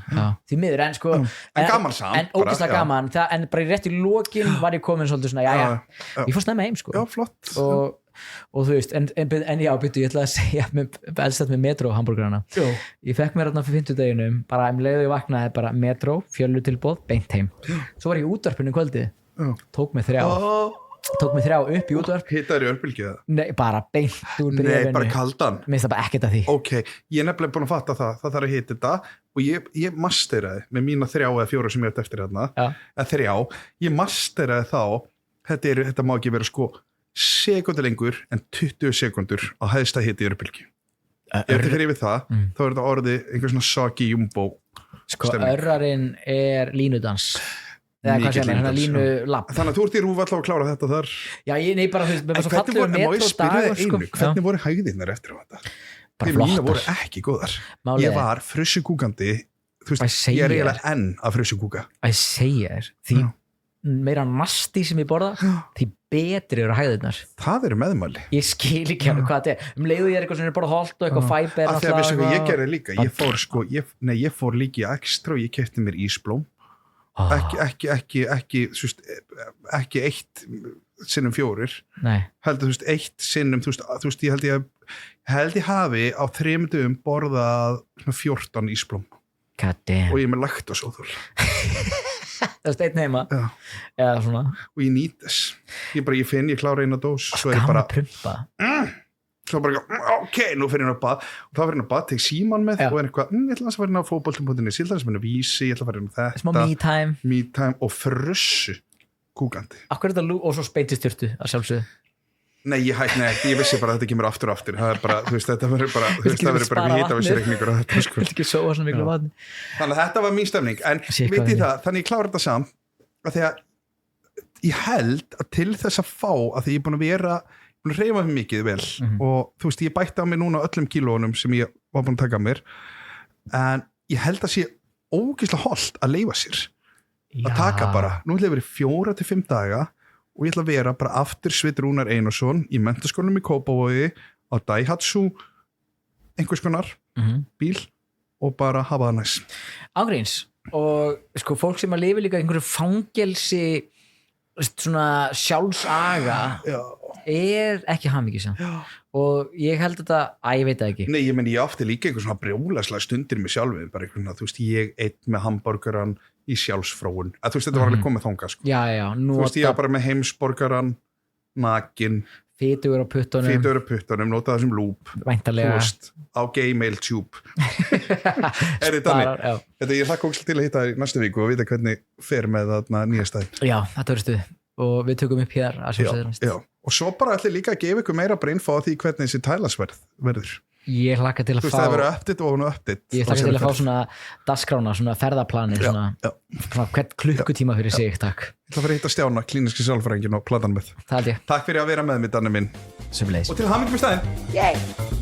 því miður en sko en gaman samt en ógeðslega gaman en bara í rétt í lokin var ég komin svolítið svona ég fór snemma heim sko já flott og þú veist en já byrju ég ætla að segja elstætt með Metro hamburgerana ég fekk mér þarna fyrir 50 deginum bara leiði ég vaknaði bara Metro fjöllutilboð beint heim svo var ég í útvarpinu kvöldi tók mig 3 upp í útvarp hittaður í örbylgju? Nei, bara beint úr byrjafinu bara kaldan? Mér finnst það bara ekkert að því ok, ég er nefnilega búin að fatta það þarf að hitta þetta og ég masteraði með mína 3 eða 4 sem ég ætti eftir þarna eða 3, ég masteraði þá þetta má ekki vera sko sekundur lengur en 20 sekundur á hæðsta hiti í örbylgju ef þetta fyrir við það þá er þetta orðið einhver svona soggy jumbo sko örrarinn er línudans eða hvað sem er, línu lapp þannig að þú ert í Rúf alltaf að klára þetta þar já, nei bara þú veist, með svo fallið um metro dag hvernig voru hæðirnar eftir á þetta? Bara flottar mínu voru ekki góðar ég var frussukúkandi þú veist, ég er eiginlega enn að frussukúka að segja þér, því meira nasti sem ég borða, því betri eru hæðirnar það eru meðmæli ég skil ekki alveg hvað þetta er leiðu ég er eitthvað sem er bara holt og eitthvað fæber af því að vissu hvað ég gerði líka ég fór líka í ekstra og ég keypti mér ísblóm ekki 1 sinnum 4 heldur þú veist 1 sinnum þú veist ég held ég hafi á 3 dögum borðað 14 ísblóm og ég er með laktósóþol það er steinn heima eða svona og ég nýt þess ég finn ég klára eina dós svo er ég bara prumpa svo bara ok, nú fyrir hann að bað og þá fyrir hann að bað, tek síman með og er eitthvað, ég ætla að fara inn á fótbolti.net ég ætla að vera vísi, ég ætla að fara inn á þetta smá me time og frussu kúkandi og svo speitistyrtu að sjálfsögðu nei, ég vissi bara að þetta kemur aftur og aftur það er bara, þú veist, þetta verður bara hitavísireikningur og þetta sko ekki svo svona miklu vatni þannig að þetta var mín stefning en veit ég það, þannig ég klára þetta samt að því að ég held að til þess að fá að því ég er búin að vera hún reyfa mig mikið vel og þú veist ég bætti á mig núna öllum kílónum sem ég var búin að taka mér en ég held að sé ógeðslega hollt að leyfa sér að taka bara, nú ætla ég að vera 4 til 5 daga og ég ætla að vera bara aftur Sveinn Rúnar Einarsson í menntaskólanum í Kópavogi á Daihatsu einhvers konar bíl og bara hafa það næs. Ángríns, og sko fólk sem að lifa líka einhverju fangelsi svona sjálfsaga er ekki hamingjusamt og ég held þetta, ég veit það ekki. Nei, ég átti líka einhver svona brjólaslega stundir með sjálfið, bara einhvern þú veist, ég einn með hamborgaran í sjálfsfróun, þú veist, þetta var alveg komið þangað sko. Já, þú veist, ég var bara með heimsborgaran nakin, Fitugur á puttunum, nota það sem lúp, væntanlega, þú veist, á Gmail tube. Er þetta þannig? Ég hlakka ógeðslega til að hitta í næstu viku og vita hvernig fer með þarna nýja staðinn. Já, þetta verður stuð og við tökum upp hér að já. Og svo bara ætla líka að gefa ykkur meira info á því hvernig þessi tælasverð verður. Ég hlakka til að fá það verður update og update. Ég hlakka til að fá svona dagskrána, svona ferðaplani, svona hvern klukkutíma fyrir sig, takk. Ég ætla að fara að hitta Stjána, klíniski sálfræðinginn og platan með. Það held ég. Takk fyrir að vera með mig, Danni minn. Sömuleiðis. Og til hamingju með staðinn.